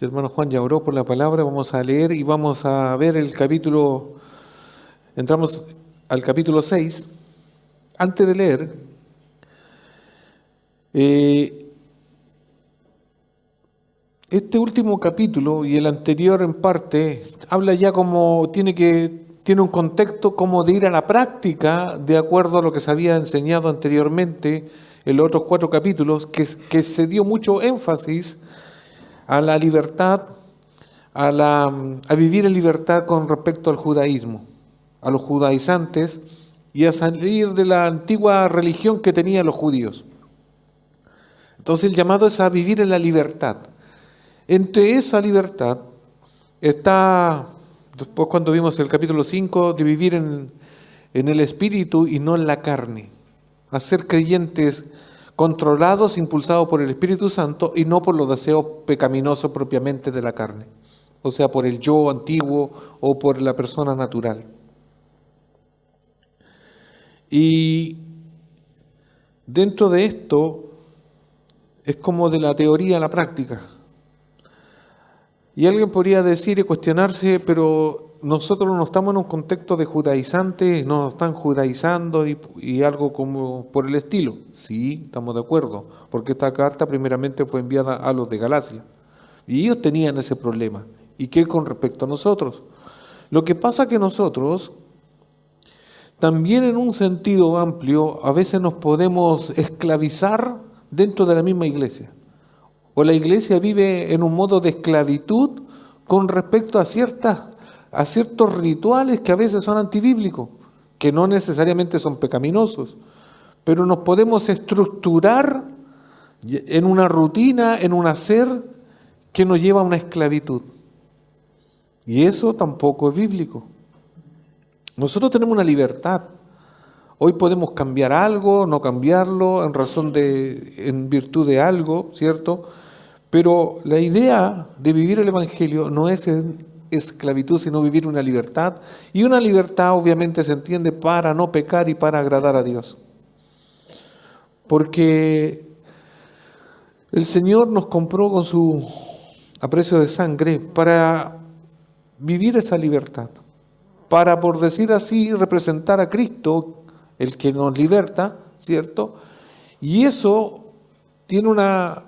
El hermano Juan ya oró por la palabra. Vamos a leer y vamos a ver el capítulo. Entramos al capítulo 6. Antes de leer, este último capítulo y el anterior en parte habla ya como tiene un contexto como de ir a la práctica de acuerdo a lo que se había enseñado anteriormente en los otros 4 capítulos, que se dio mucho énfasis a la libertad, a vivir en libertad con respecto al judaísmo, a los judaizantes y a salir de la antigua religión que tenían los judíos. Entonces el llamado es a vivir en la libertad. Entre esa libertad está, después cuando vimos el capítulo 5, de vivir en el espíritu y no en la carne, a ser creyentes controlados, impulsados por el Espíritu Santo y no por los deseos pecaminosos propiamente de la carne, o sea, por el yo antiguo o por la persona natural. Y dentro de esto es como de la teoría a la práctica. Y alguien podría decir y cuestionarse, pero nosotros no estamos en un contexto de judaizantes, no nos están judaizando y algo como por el estilo. Sí, estamos de acuerdo, porque esta carta primeramente fue enviada a los de Galacia. Y ellos tenían ese problema. ¿Y qué con respecto a nosotros? Lo que pasa que nosotros, también en un sentido amplio, a veces nos podemos esclavizar dentro de la misma iglesia. O la iglesia vive en un modo de esclavitud con respecto a ciertos rituales que a veces son antibíblicos, que no necesariamente son pecaminosos, pero nos podemos estructurar en una rutina, en un hacer que nos lleva a una esclavitud. Y eso tampoco es bíblico. Nosotros tenemos una libertad. Hoy podemos cambiar algo, no cambiarlo, en virtud de algo, ¿cierto? Pero la idea de vivir el Evangelio no es esclavitud, sino vivir una libertad. Y una libertad obviamente se entiende para no pecar y para agradar a Dios. Porque el Señor nos compró con su aprecio de sangre para vivir esa libertad. Para, por decir así, representar a Cristo, el que nos liberta, ¿cierto? Y eso tiene una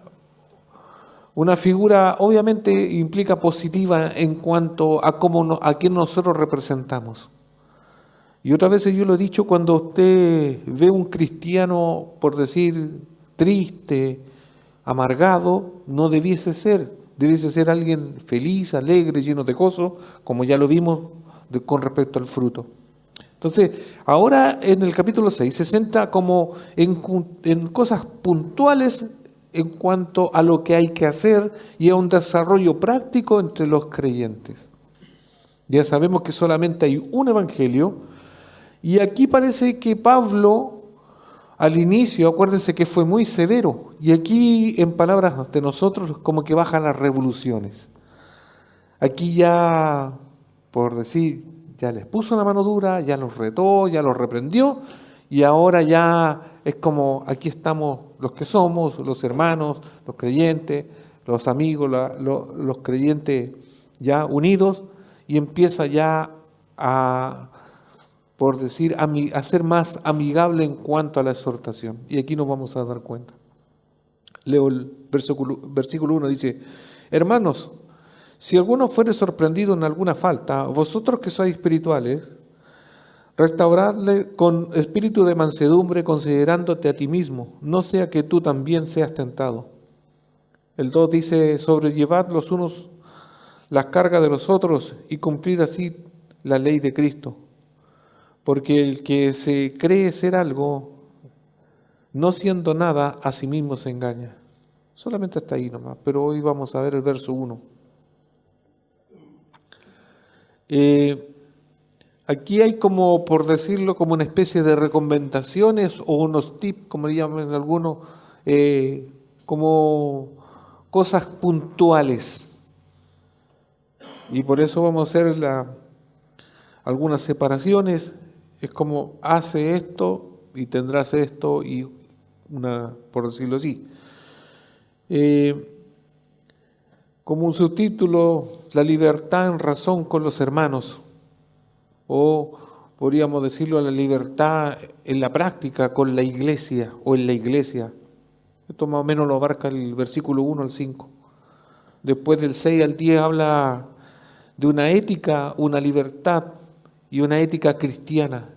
figura, obviamente implica positiva en cuanto a a quién nosotros representamos. Y otras veces yo lo he dicho, cuando usted ve un cristiano, por decir, triste, amargado, no debiese ser alguien feliz, alegre, lleno de gozo, como ya lo vimos con respecto al fruto. Entonces, ahora en el capítulo 6 se centra como en cosas puntuales en cuanto a lo que hay que hacer y a un desarrollo práctico entre los creyentes. Ya sabemos que solamente hay un evangelio y aquí parece que Pablo al inicio, acuérdense que fue muy severo y aquí en palabras de nosotros como que bajan las revoluciones. Aquí ya, por decir, ya les puso una mano dura, ya los retó, ya los reprendió y ahora ya es como aquí estamos los que somos, los hermanos, los creyentes, los amigos, los creyentes ya unidos y empieza ya por decir, a ser más amigable en cuanto a la exhortación. Y aquí nos vamos a dar cuenta. Leo el versículo 1, dice, hermanos, si alguno fuere sorprendido en alguna falta, vosotros que sois espirituales, restauradle con espíritu de mansedumbre, considerándote a ti mismo, no sea que tú también seas tentado. El 2 dice, sobrellevad los unos las cargas de los otros y cumplir así la ley de Cristo. Porque el que se cree ser algo, no siendo nada, a sí mismo se engaña. Solamente hasta ahí nomás, pero hoy vamos a ver el verso 1. Aquí hay como, por decirlo, como una especie de recomendaciones o unos tips, como le llaman algunos, como cosas puntuales. Y por eso vamos a hacer algunas separaciones. Es como, hace esto y tendrás esto y por decirlo así. como un subtítulo, la libertad en razón con los hermanos, o podríamos decirlo, la libertad en la práctica con la iglesia o en la iglesia. Esto más o menos lo abarca el versículo 1 al 5. Después del 6 al 10 habla de una ética, una libertad y una ética cristiana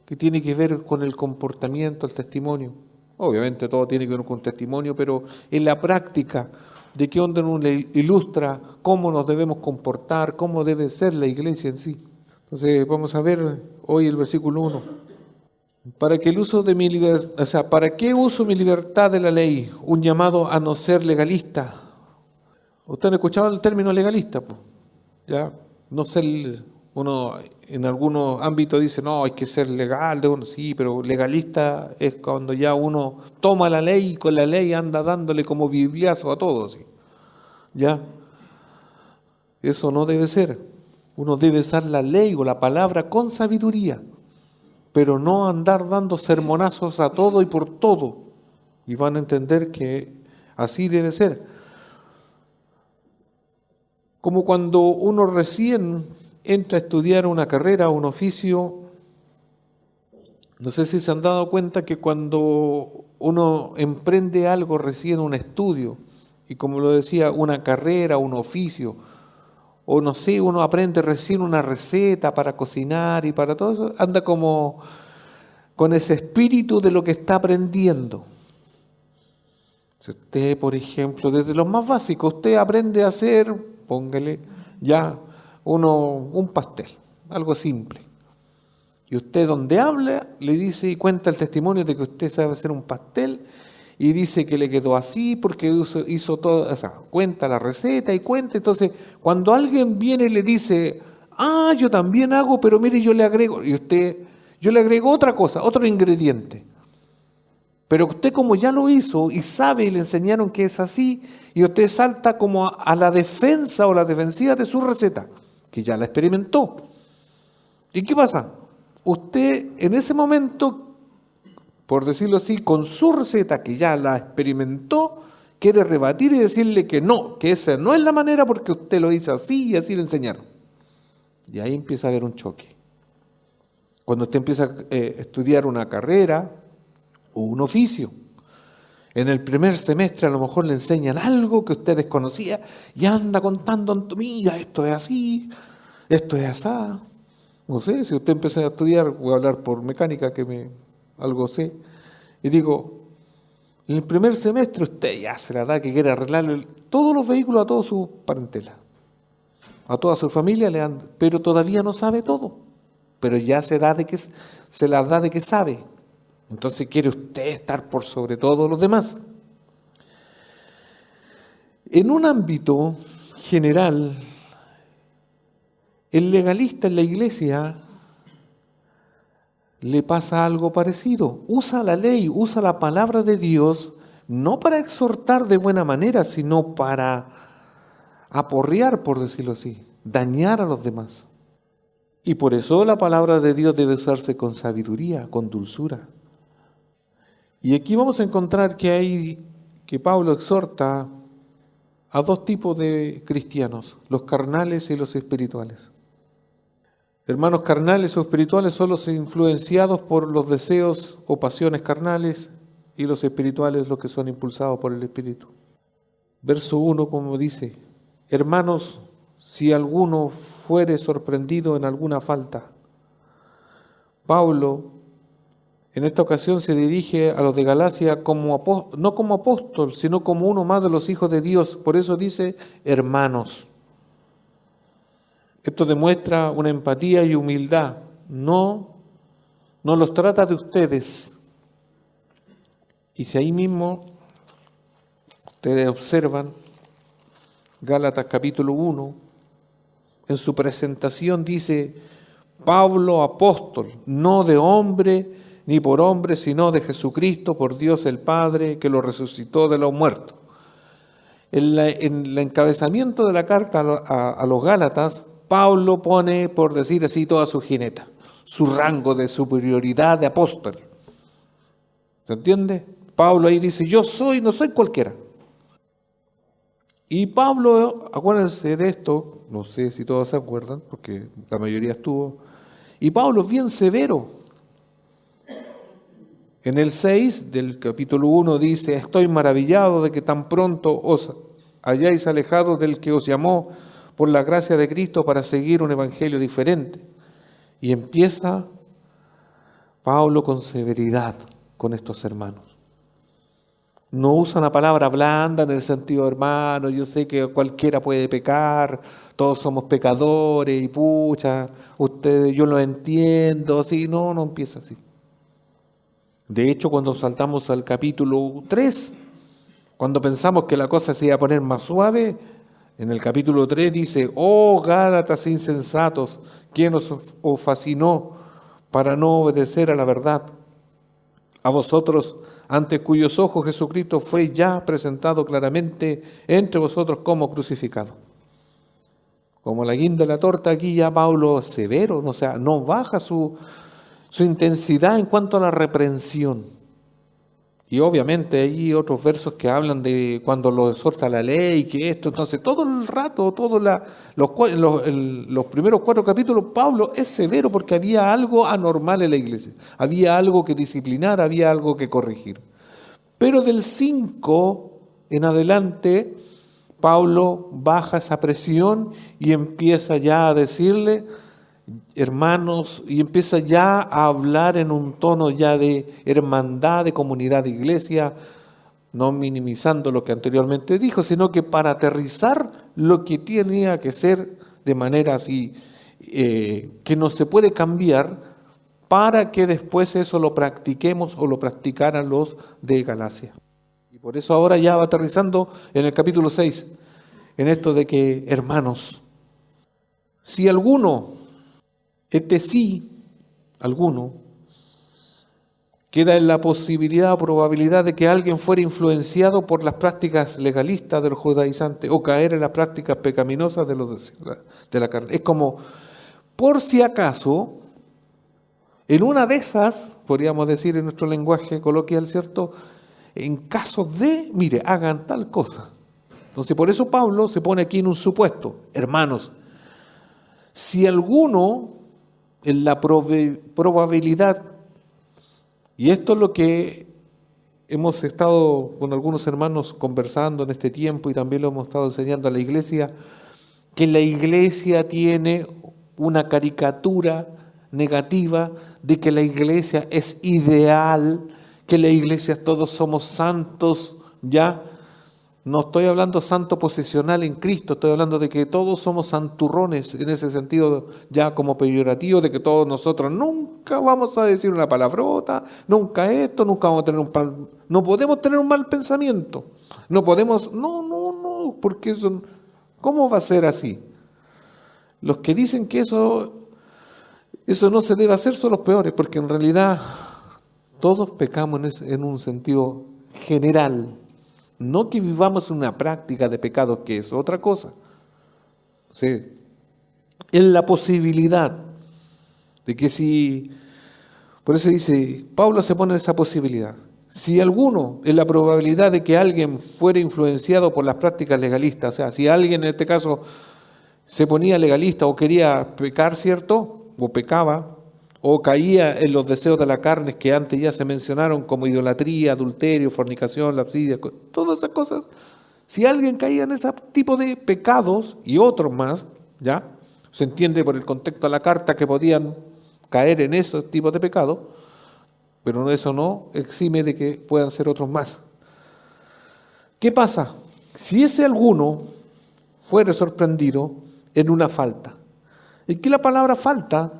que tiene que ver con el comportamiento, el testimonio. Obviamente todo tiene que ver con testimonio, pero en la práctica, de qué onda uno le ilustra cómo nos debemos comportar, cómo debe ser la iglesia en sí. Entonces vamos a ver hoy el versículo 1. ¿Para qué uso mi libertad de la ley? Un llamado a no ser legalista. ¿Ustedes han escuchado el término legalista? ¿Ya? No ser, uno en algunos ámbitos dice, no, hay que ser legal, sí, pero legalista es cuando ya uno toma la ley y con la ley anda dándole como bibliazo a todos. ¿Sí? ¿Ya? Eso no debe ser. Uno debe usar la ley o la palabra con sabiduría, pero no andar dando sermonazos a todo y por todo. Y van a entender que así debe ser. Como cuando uno recién entra a estudiar una carrera, un oficio, no sé si se han dado cuenta que cuando uno emprende algo recién, un estudio, y como lo decía, una carrera, un oficio, o no sé, uno aprende recién una receta para cocinar y para todo eso, anda como con ese espíritu de lo que está aprendiendo. Si usted, por ejemplo, desde lo más básico, usted aprende a hacer, póngale ya un pastel, algo simple. Y usted donde habla, le dice y cuenta el testimonio de que usted sabe hacer un pastel y dice que le quedó así porque hizo todo, o sea, cuenta la receta y cuenta. Entonces, cuando alguien viene y le dice, yo también hago, pero mire, yo le agrego, yo le agrego otra cosa, otro ingrediente. Pero usted como ya lo hizo y sabe y le enseñaron que es así, y usted salta como a la defensa o la defensiva de su receta, que ya la experimentó. ¿Y qué pasa? Usted en ese momento, por decirlo así, con su receta que ya la experimentó, quiere rebatir y decirle que no, que esa no es la manera porque usted lo hizo así y así le enseñaron. Y ahí empieza a haber un choque. Cuando usted empieza a estudiar una carrera o un oficio, en el primer semestre a lo mejor le enseñan algo que usted desconocía y anda contando, mira, esto es así, esto es asá. No sé, si usted empieza a estudiar, voy a hablar por mecánica, algo sé, y digo, en el primer semestre usted ya se la da que quiere arreglarle todos los vehículos a toda su parentela, a toda su familia, pero todavía no sabe todo, pero ya se las da de que sabe. Entonces quiere usted estar por sobre todos los demás. En un ámbito general, el legalista en la iglesia le pasa algo parecido. Usa la ley, usa la palabra de Dios, no para exhortar de buena manera, sino para aporrear, por decirlo así, dañar a los demás. Y por eso la palabra de Dios debe usarse con sabiduría, con dulzura. Y aquí vamos a encontrar que Pablo exhorta a dos tipos de cristianos, los carnales y los espirituales. Hermanos, carnales o espirituales son los influenciados por los deseos o pasiones carnales, y los espirituales los que son impulsados por el Espíritu. Verso 1, como dice, hermanos, si alguno fuere sorprendido en alguna falta. Pablo en esta ocasión se dirige a los de Galacia no como apóstol, sino como uno más de los hijos de Dios. Por eso dice hermanos. Esto demuestra una empatía y humildad. No los trata de ustedes. Y si ahí mismo ustedes observan Gálatas capítulo 1, en su presentación dice, Pablo apóstol, no de hombre ni por hombre, sino de Jesucristo, por Dios el Padre, que lo resucitó de los muertos. En el encabezamiento de la carta a los Gálatas, Pablo pone, por decir así, toda su jineta, su rango de superioridad de apóstol. ¿Se entiende? Pablo ahí dice, yo no soy cualquiera. Y Pablo, acuérdense de esto, no sé si todos se acuerdan, porque la mayoría estuvo, y Pablo es bien severo. En el 6 del capítulo 1 dice: estoy maravillado de que tan pronto os hayáis alejado del que os llamó por la gracia de Cristo para seguir un evangelio diferente. Y empieza Pablo con severidad con estos hermanos. No usa una palabra blanda en el sentido, hermano, yo sé que cualquiera puede pecar, todos somos pecadores y pucha, ustedes, yo lo entiendo, así, no empieza así. De hecho, cuando saltamos al capítulo 3, cuando pensamos que la cosa se iba a poner más suave, en el capítulo 3 dice: oh Gálatas insensatos, ¿quién os fascinó para no obedecer a la verdad? A vosotros, ante cuyos ojos Jesucristo fue ya presentado claramente entre vosotros como crucificado. Como la guinda de la torta, aquí ya Pablo es severo, o sea, no baja su intensidad en cuanto a la reprensión. Y obviamente hay otros versos que hablan de cuando lo exhorta la ley, que esto, entonces todo el rato, los primeros 4 capítulos, Pablo es severo porque había algo anormal en la iglesia, había algo que disciplinar, había algo que corregir. Pero del 5 en adelante, Pablo baja esa presión y empieza ya a decirle: hermanos, y empieza ya a hablar en un tono ya de hermandad, de comunidad de iglesia, no minimizando lo que anteriormente dijo, sino que para aterrizar lo que tenía que ser de manera así, que no se puede cambiar, para que después eso lo practiquemos o lo practicaran los de Galacia. Y por eso ahora ya va aterrizando en el capítulo 6, en esto de que, hermanos, si alguno, alguno, queda en la posibilidad o probabilidad de que alguien fuera influenciado por las prácticas legalistas de los judaizantes o caer en las prácticas pecaminosas de los de la carne. Es como, por si acaso, en una de esas, podríamos decir en nuestro lenguaje coloquial, ¿cierto? En caso de, mire, hagan tal cosa. Entonces, por eso Pablo se pone aquí en un supuesto: hermanos, si alguno en la probabilidad, y esto es lo que hemos estado con algunos hermanos conversando en este tiempo y también lo hemos estado enseñando a la iglesia, que la iglesia tiene una caricatura negativa de que la iglesia es ideal, que la iglesia todos somos santos, ¿ya? No estoy hablando santo posicional en Cristo, estoy hablando de que todos somos santurrones, en ese sentido ya como peyorativo, de que todos nosotros nunca vamos a decir una palabrota, nunca esto, nunca vamos a tener no podemos tener un mal pensamiento, no podemos, no, porque eso, ¿cómo va a ser así? Los que dicen que eso no se debe hacer son los peores, porque en realidad todos pecamos en un sentido general. No que vivamos una práctica de pecado, que es otra cosa. Sí. En la posibilidad de que si, por eso dice, Pablo se pone en esa posibilidad. Si alguno, en la probabilidad de que alguien fuera influenciado por las prácticas legalistas, o sea, si alguien en este caso se ponía legalista o quería pecar, ¿cierto? O pecaba, o caía en los deseos de la carne que antes ya se mencionaron, como idolatría, adulterio, fornicación, lapsidia, todas esas cosas. Si alguien caía en ese tipo de pecados y otros más, ¿ya? Se entiende por el contexto de la carta que podían caer en esos tipos de pecados, pero eso no exime de que puedan ser otros más. ¿Qué pasa? Si ese alguno fuera sorprendido en una falta, y que la palabra falta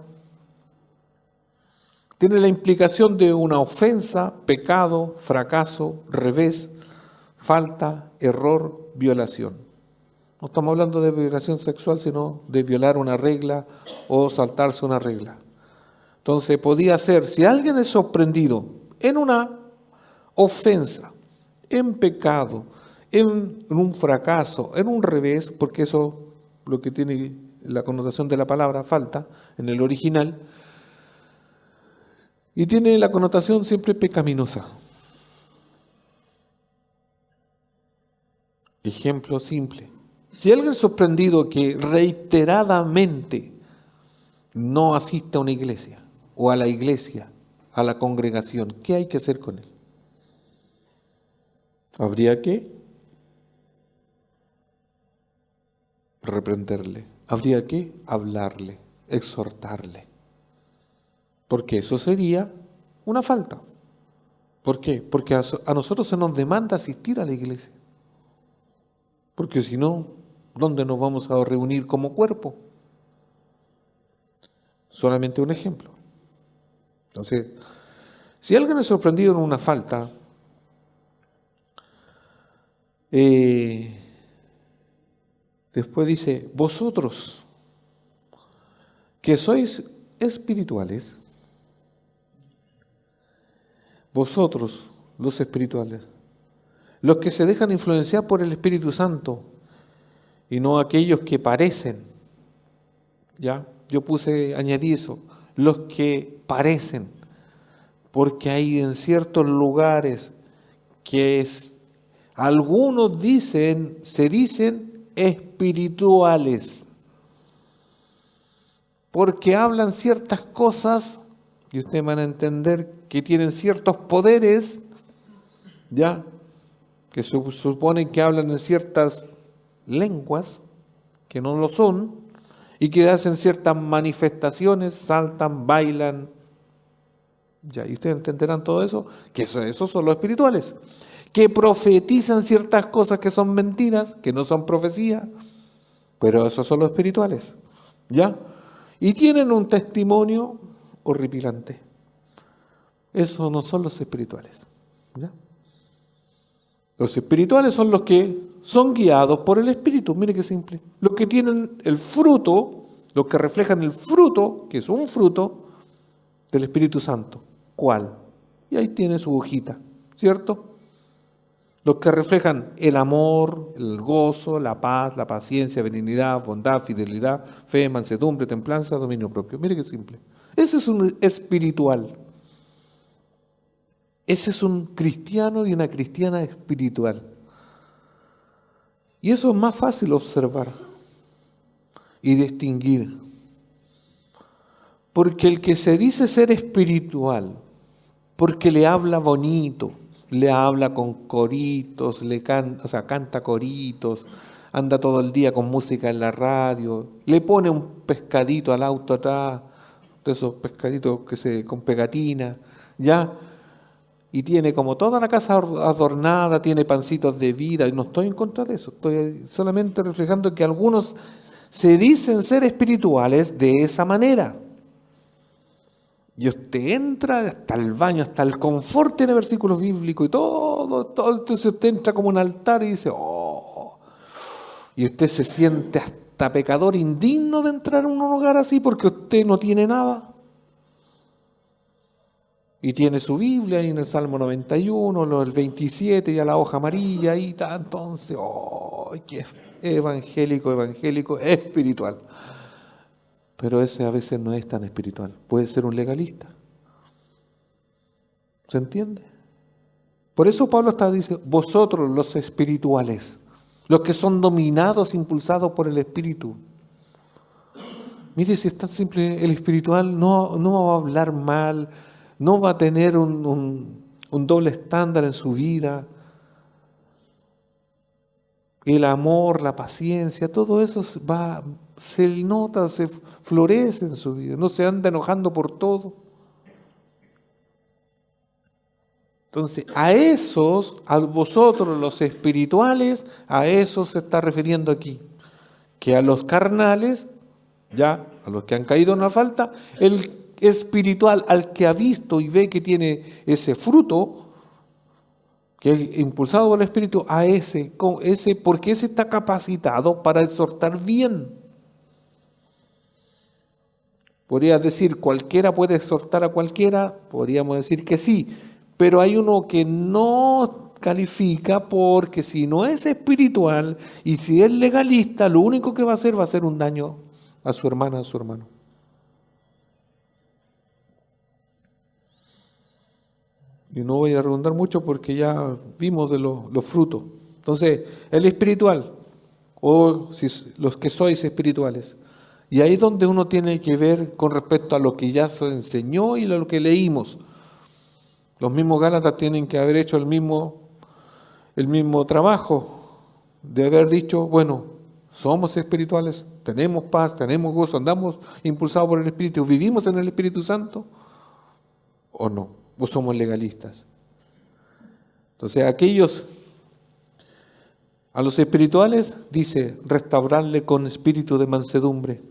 tiene la implicación de una ofensa, pecado, fracaso, revés, falta, error, violación. No estamos hablando de violación sexual, sino de violar una regla o saltarse una regla. Entonces podía ser, si alguien es sorprendido en una ofensa, en pecado, en un fracaso, en un revés, porque eso lo que tiene la connotación de la palabra falta en el original, y tiene la connotación siempre pecaminosa. Ejemplo simple. Si alguien es sorprendido que reiteradamente no asiste a una iglesia o a la iglesia, a la congregación, ¿qué hay que hacer con él? Habría que reprenderle, habría que hablarle, exhortarle, porque eso sería una falta. ¿Por qué? Porque a nosotros se nos demanda asistir a la iglesia, porque si no, ¿dónde nos vamos a reunir como cuerpo? Solamente un ejemplo. Entonces, si alguien es sorprendido en una falta, después dice, vosotros que sois espirituales, vosotros los espirituales, los que se dejan influenciar por el Espíritu Santo y no aquellos que parecen, ¿ya? Yo añadí eso, los que parecen, porque hay en ciertos lugares que algunos se dicen espirituales, porque hablan ciertas cosas, y ustedes van a entender que tienen ciertos poderes, ¿ya? Que supone que hablan en ciertas lenguas, que no lo son, y que hacen ciertas manifestaciones, saltan, bailan, ya, y ustedes entenderán todo eso, que esos son los espirituales, que profetizan ciertas cosas que son mentiras, que no son profecía, pero esos son los espirituales, ¿ya? Y tienen un testimonio horripilante. Esos no son los espirituales, ¿ya? Los espirituales son los que son guiados por el Espíritu, mire qué simple. Los que tienen el fruto, los que reflejan el fruto, que es un fruto del Espíritu Santo. ¿Cuál? Y ahí tiene su hojita, ¿cierto? Los que reflejan el amor, el gozo, la paz, la paciencia, benignidad, bondad, fidelidad, fe, mansedumbre, templanza, dominio propio. Mire qué simple. Ese es un espiritual. Ese es un cristiano y una cristiana espiritual. Y eso es más fácil observar y distinguir. Porque el que se dice ser espiritual, porque le habla bonito, le habla con coritos, canta coritos, anda todo el día con música en la radio, le pone un pescadito al auto atrás, de esos pescaditos con pegatina, ¿ya? Y tiene como toda la casa adornada, tiene pancitos de vida, y no estoy en contra de eso, estoy solamente reflejando que algunos se dicen ser espirituales de esa manera. Y usted entra hasta el baño, hasta el confort tiene versículos bíblicos y todo, entonces usted entra como un altar y dice, oh, y usted se siente hasta pecador indigno de entrar en un lugar así porque usted no tiene nada. Y tiene su Biblia ahí en el Salmo 91, el 27, ya la hoja amarilla, ahí está, entonces, oh, qué evangélico, espiritual. Pero ese a veces no es tan espiritual, puede ser un legalista. ¿Se entiende? Por eso Pablo dice, vosotros los espirituales, los que son dominados, impulsados por el Espíritu. Mire, si es tan simple, el espiritual no va a hablar mal, no va a tener un doble estándar en su vida. El amor, la paciencia, todo eso se nota, se florece en su vida, no se anda enojando por todo. Entonces, a vosotros los espirituales, a esos se está refiriendo aquí. Que a los carnales, ya, a los que han caído en la falta, el espiritual, al que ha visto y ve que tiene ese fruto, que es impulsado por el Espíritu, a ese, porque ese está capacitado para exhortar bien. Podría decir, cualquiera puede exhortar a cualquiera, podríamos decir que sí, pero hay uno que no califica porque si no es espiritual y si es legalista, lo único que va a hacer un daño a su hermana, a su hermano. Y no voy a redundar mucho porque ya vimos de los frutos. Entonces, el espiritual, o si los que sois espirituales. Y ahí es donde uno tiene que ver con respecto a lo que ya se enseñó y a lo que leímos. Los mismos Gálatas tienen que haber hecho el mismo trabajo de haber dicho, bueno, somos espirituales, tenemos paz, tenemos gozo, andamos impulsados por el Espíritu, vivimos en el Espíritu Santo, o no, o somos legalistas. Entonces, a los espirituales dice, restaurarle con espíritu de mansedumbre.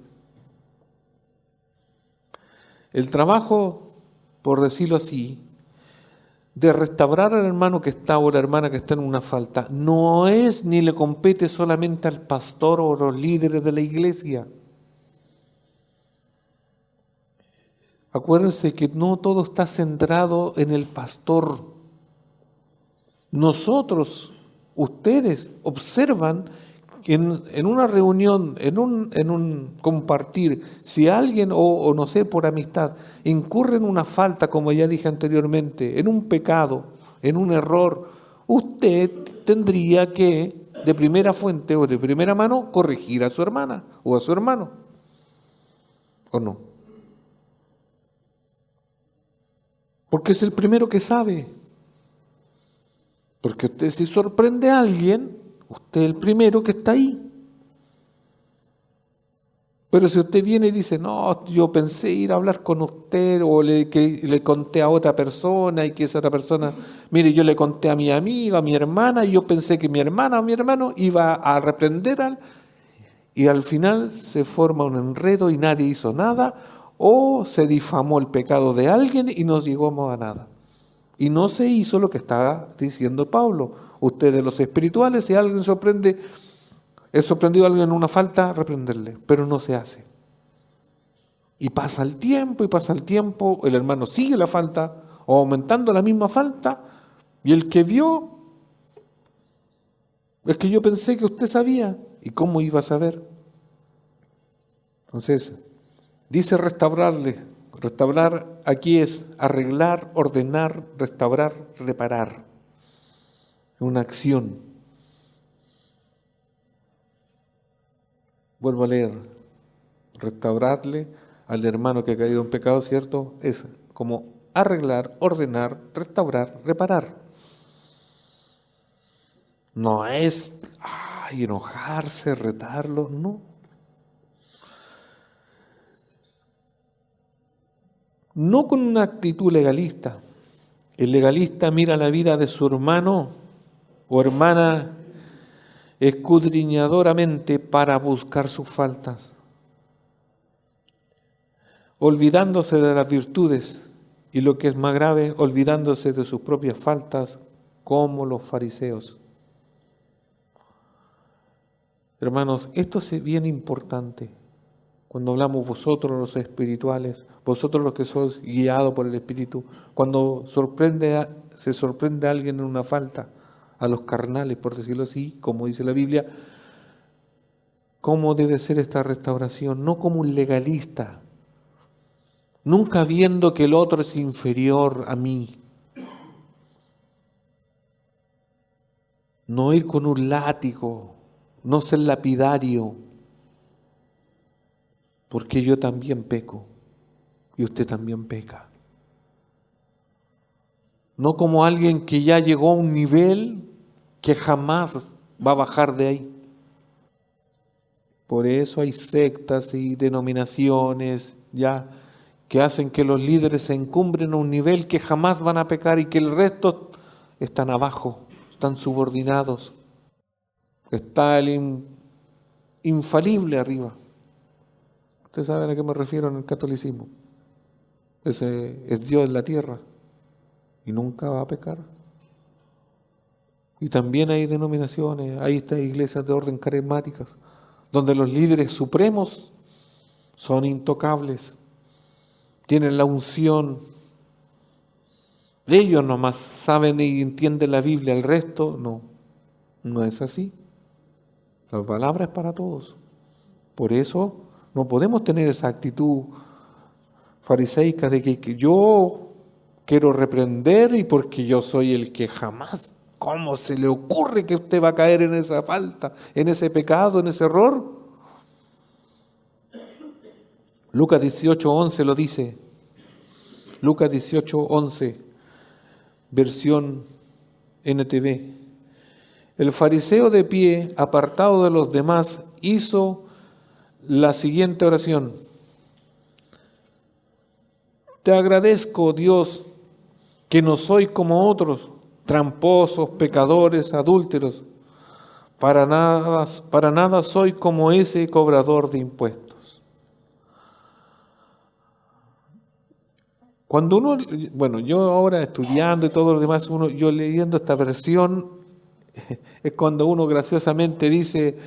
El trabajo, por decirlo así, de restaurar al hermano que está o la hermana que está en una falta, no es ni le compete solamente al pastor o a los líderes de la iglesia. Acuérdense que no todo está centrado en el pastor. Nosotros, ustedes, observan en una reunión, en un compartir, si alguien, o no sé, por amistad, incurre en una falta, como ya dije anteriormente, en un pecado, en un error, usted tendría que, de primera fuente o de primera mano, corregir a su hermana o a su hermano. ¿O no? Porque es el primero que sabe. Porque usted, si sorprende a alguien, usted es el primero que está ahí. Pero si usted viene y dice, no, yo pensé ir a hablar con usted, o que le conté a otra persona, y que esa otra persona, mire, yo le conté a mi amiga, a mi hermana, y yo pensé que mi hermana o mi hermano iba a reprender y al final se forma un enredo y nadie hizo nada, o se difamó el pecado de alguien y no llegamos a nada. Y no se hizo lo que está diciendo Pablo. Ustedes los espirituales, si alguien es sorprendido a alguien en una falta, reprenderle, pero no se hace. Y pasa el tiempo, el hermano sigue la falta, o aumentando la misma falta, y el que vio, es que yo pensé que usted sabía, ¿y cómo iba a saber? Entonces, dice restaurarle. Restaurar aquí es arreglar, ordenar, restaurar, reparar. Una acción. Vuelvo a leer. Restaurarle al hermano que ha caído en pecado, ¿cierto? Es como arreglar, ordenar, restaurar, reparar. No es enojarse, retarlo, no. No con una actitud legalista. El legalista mira la vida de su hermano o hermana escudriñadoramente para buscar sus faltas, olvidándose de las virtudes y, lo que es más grave, olvidándose de sus propias faltas, como los fariseos. Hermanos, esto es bien importante. Cuando hablamos vosotros los espirituales, vosotros los que sois guiados por el Espíritu, cuando se sorprende a alguien en una falta, a los carnales, por decirlo así, como dice la Biblia, ¿cómo debe ser esta restauración? No como un legalista, nunca viendo que el otro es inferior a mí. No ir con un látigo, no ser lapidario, porque yo también peco y usted también peca. No como alguien que ya llegó a un nivel que jamás va a bajar de ahí. Por eso hay sectas y denominaciones ya que hacen que los líderes se encumbren a un nivel que jamás van a pecar y que el resto están abajo, están subordinados. Está el infalible arriba. Ustedes saben a qué me refiero en el catolicismo. Ese es Dios en la tierra y nunca va a pecar. Y también hay denominaciones, hay estas iglesias de orden carismáticas, donde los líderes supremos son intocables, tienen la unción. Ellos nomás saben y entienden la Biblia, el resto no es así. La palabra es para todos. Por eso no podemos tener esa actitud fariseica de que yo quiero reprender y porque yo soy el que jamás ¿Cómo se le ocurre que usted va a caer en esa falta, en ese pecado, en ese error? Lucas 18:11 lo dice. Lucas 18:11, versión NTV. El fariseo de pie, apartado de los demás, hizo la siguiente oración. Te agradezco, Dios, que no soy como otros, tramposos, pecadores, adúlteros. Para nada soy como ese cobrador de impuestos. Cuando uno, bueno, yo ahora estudiando y todo lo demás, yo leyendo esta versión, es cuando uno graciosamente dice,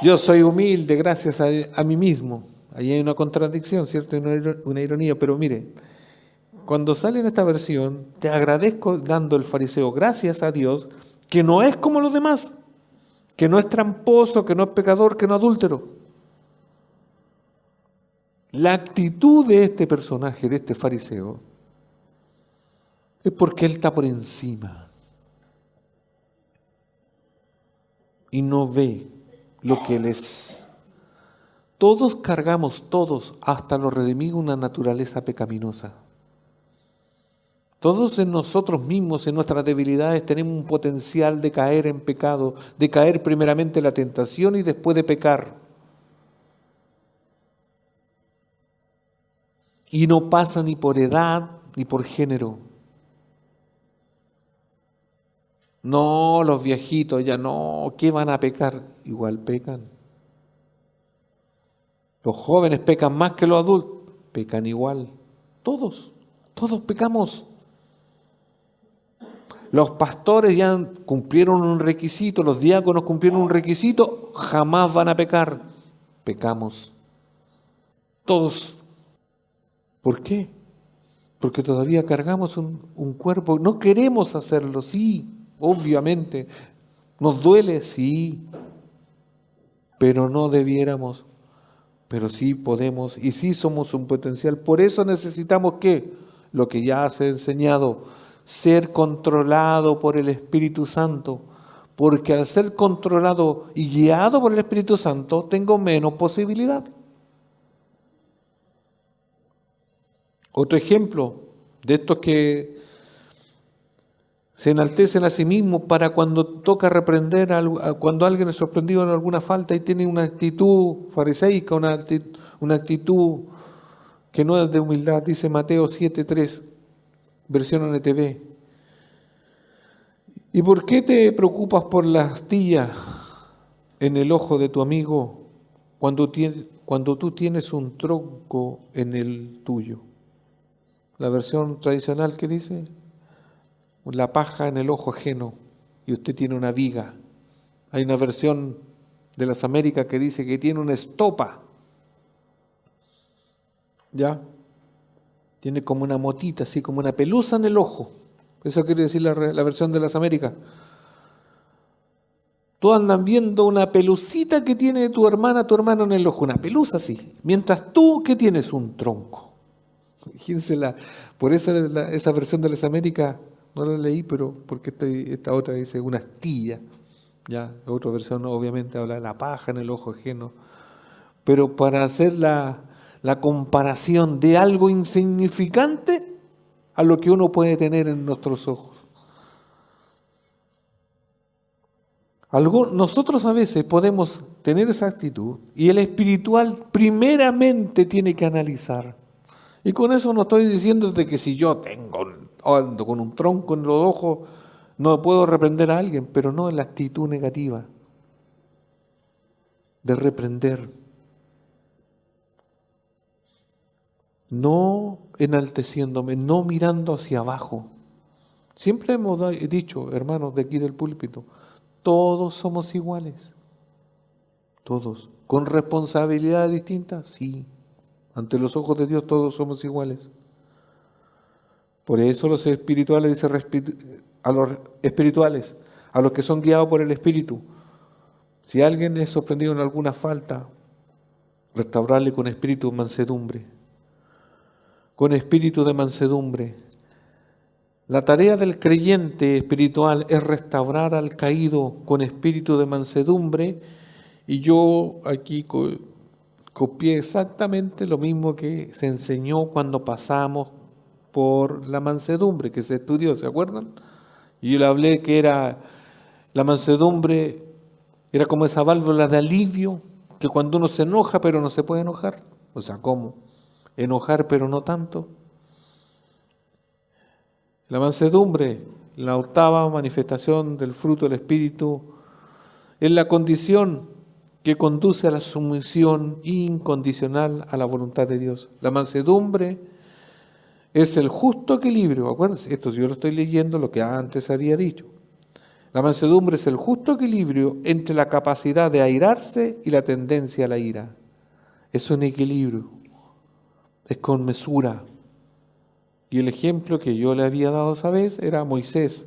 yo soy humilde gracias a mí mismo. Ahí hay una contradicción, ¿cierto? Una ironía, pero mire, cuando sale en esta versión, te agradezco dando el fariseo gracias a Dios, que no es como los demás, que no es tramposo, que no es pecador, que no es adúltero. La actitud de este personaje, de este fariseo, es porque él está por encima y no ve lo que él es. Todos cargamos, todos, hasta los redimidos, una naturaleza pecaminosa. Todos en nosotros mismos, en nuestras debilidades, tenemos un potencial de caer en pecado, de caer primeramente en la tentación y después de pecar. Y no pasa ni por edad ni por género. No, los viejitos ya no, ¿qué van a pecar? Igual pecan. Los jóvenes pecan más que los adultos, pecan igual. Todos pecamos. Los pastores ya cumplieron un requisito, los diáconos cumplieron un requisito, jamás van a pecar. Pecamos. Todos. ¿Por qué? Porque todavía cargamos un cuerpo. No queremos hacerlo, sí, obviamente. Nos duele, sí. Pero no debiéramos. Pero sí podemos y sí somos un potencial. Por eso necesitamos ¿qué? Lo que ya se ha enseñado, ser controlado por el Espíritu Santo. Porque al ser controlado y guiado por el Espíritu Santo, tengo menos posibilidad. Otro ejemplo de estos que se enaltecen a sí mismos para cuando toca reprender, cuando alguien es sorprendido en alguna falta y tiene una actitud fariseica, una actitud que no es de humildad, dice Mateo 7:3, versión NTV. ¿Y por qué te preocupas por la astilla en el ojo de tu amigo cuando tú tienes un tronco en el tuyo? La versión tradicional que dice, la paja en el ojo ajeno y usted tiene una viga. Hay una versión de las Américas que dice que tiene una estopa. ¿Ya? Tiene como una motita, así como una pelusa en el ojo. Eso quiere decir la versión de las Américas. Tú andas viendo una pelucita que tiene tu hermano en el ojo, una pelusa así. Mientras tú, ¿qué tienes? Un tronco. Fíjense, por eso esa versión de las Américas no la leí, pero porque esta otra dice una astilla. Ya, otra versión obviamente habla de la paja en el ojo ajeno. Pero para hacer la comparación de algo insignificante a lo que uno puede tener en nuestros ojos. Nosotros a veces podemos tener esa actitud y el espiritual primeramente tiene que analizar. Y con eso no estoy diciendo de que si yo ando con un tronco en los ojos, no puedo reprender a alguien, pero no en la actitud negativa de reprender. No enalteciéndome, no mirando hacia abajo. Siempre hemos dicho, hermanos de aquí del púlpito, todos somos iguales. Todos. ¿Con responsabilidades distintas? Sí. Ante los ojos de Dios todos somos iguales. Por eso los espirituales dicen a los espirituales, a los que son guiados por el Espíritu, si alguien es sorprendido en alguna falta, restaurarle con espíritu de mansedumbre. Con espíritu de mansedumbre. La tarea del creyente espiritual es restaurar al caído con espíritu de mansedumbre, y yo aquí copié exactamente lo mismo que se enseñó cuando pasamos por la mansedumbre, que se estudió, ¿se acuerdan? Y yo le hablé que era la mansedumbre, era como esa válvula de alivio, que cuando uno se enoja pero no se puede enojar, o sea, ¿cómo? Enojar pero no tanto. La mansedumbre, la octava manifestación del fruto del Espíritu, es la condición que conduce a la sumisión incondicional a la voluntad de Dios. La mansedumbre es el justo equilibrio, acuérdense, esto yo lo estoy leyendo lo que antes había dicho. La mansedumbre es el justo equilibrio entre la capacidad de airarse y la tendencia a la ira. Es un equilibrio, es con mesura. Y el ejemplo que yo le había dado esa vez era Moisés,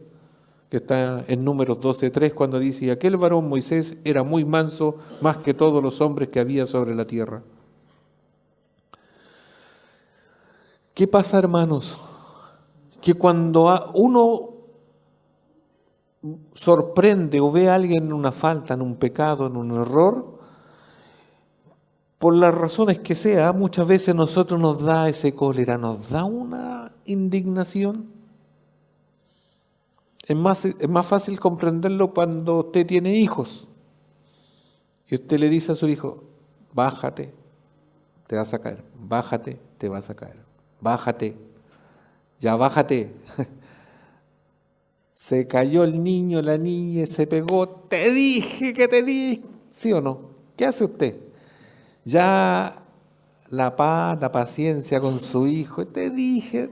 que está en Números 12:3, cuando dice: aquel varón Moisés era muy manso, más que todos los hombres que había sobre la tierra. ¿Qué pasa, hermanos? Que cuando uno sorprende o ve a alguien en una falta, en un pecado, en un error, por las razones que sea, muchas veces nosotros nos da ese cólera, nos da una indignación. Es más fácil comprenderlo cuando usted tiene hijos y usted le dice a su hijo: bájate, te vas a caer, bájate, te vas a caer, bájate, ya bájate. Se cayó el niño, la niña, se pegó, te dije que te dije, ¿sí o no? ¿Qué hace usted? Ya la paz, la paciencia con su hijo, te dije,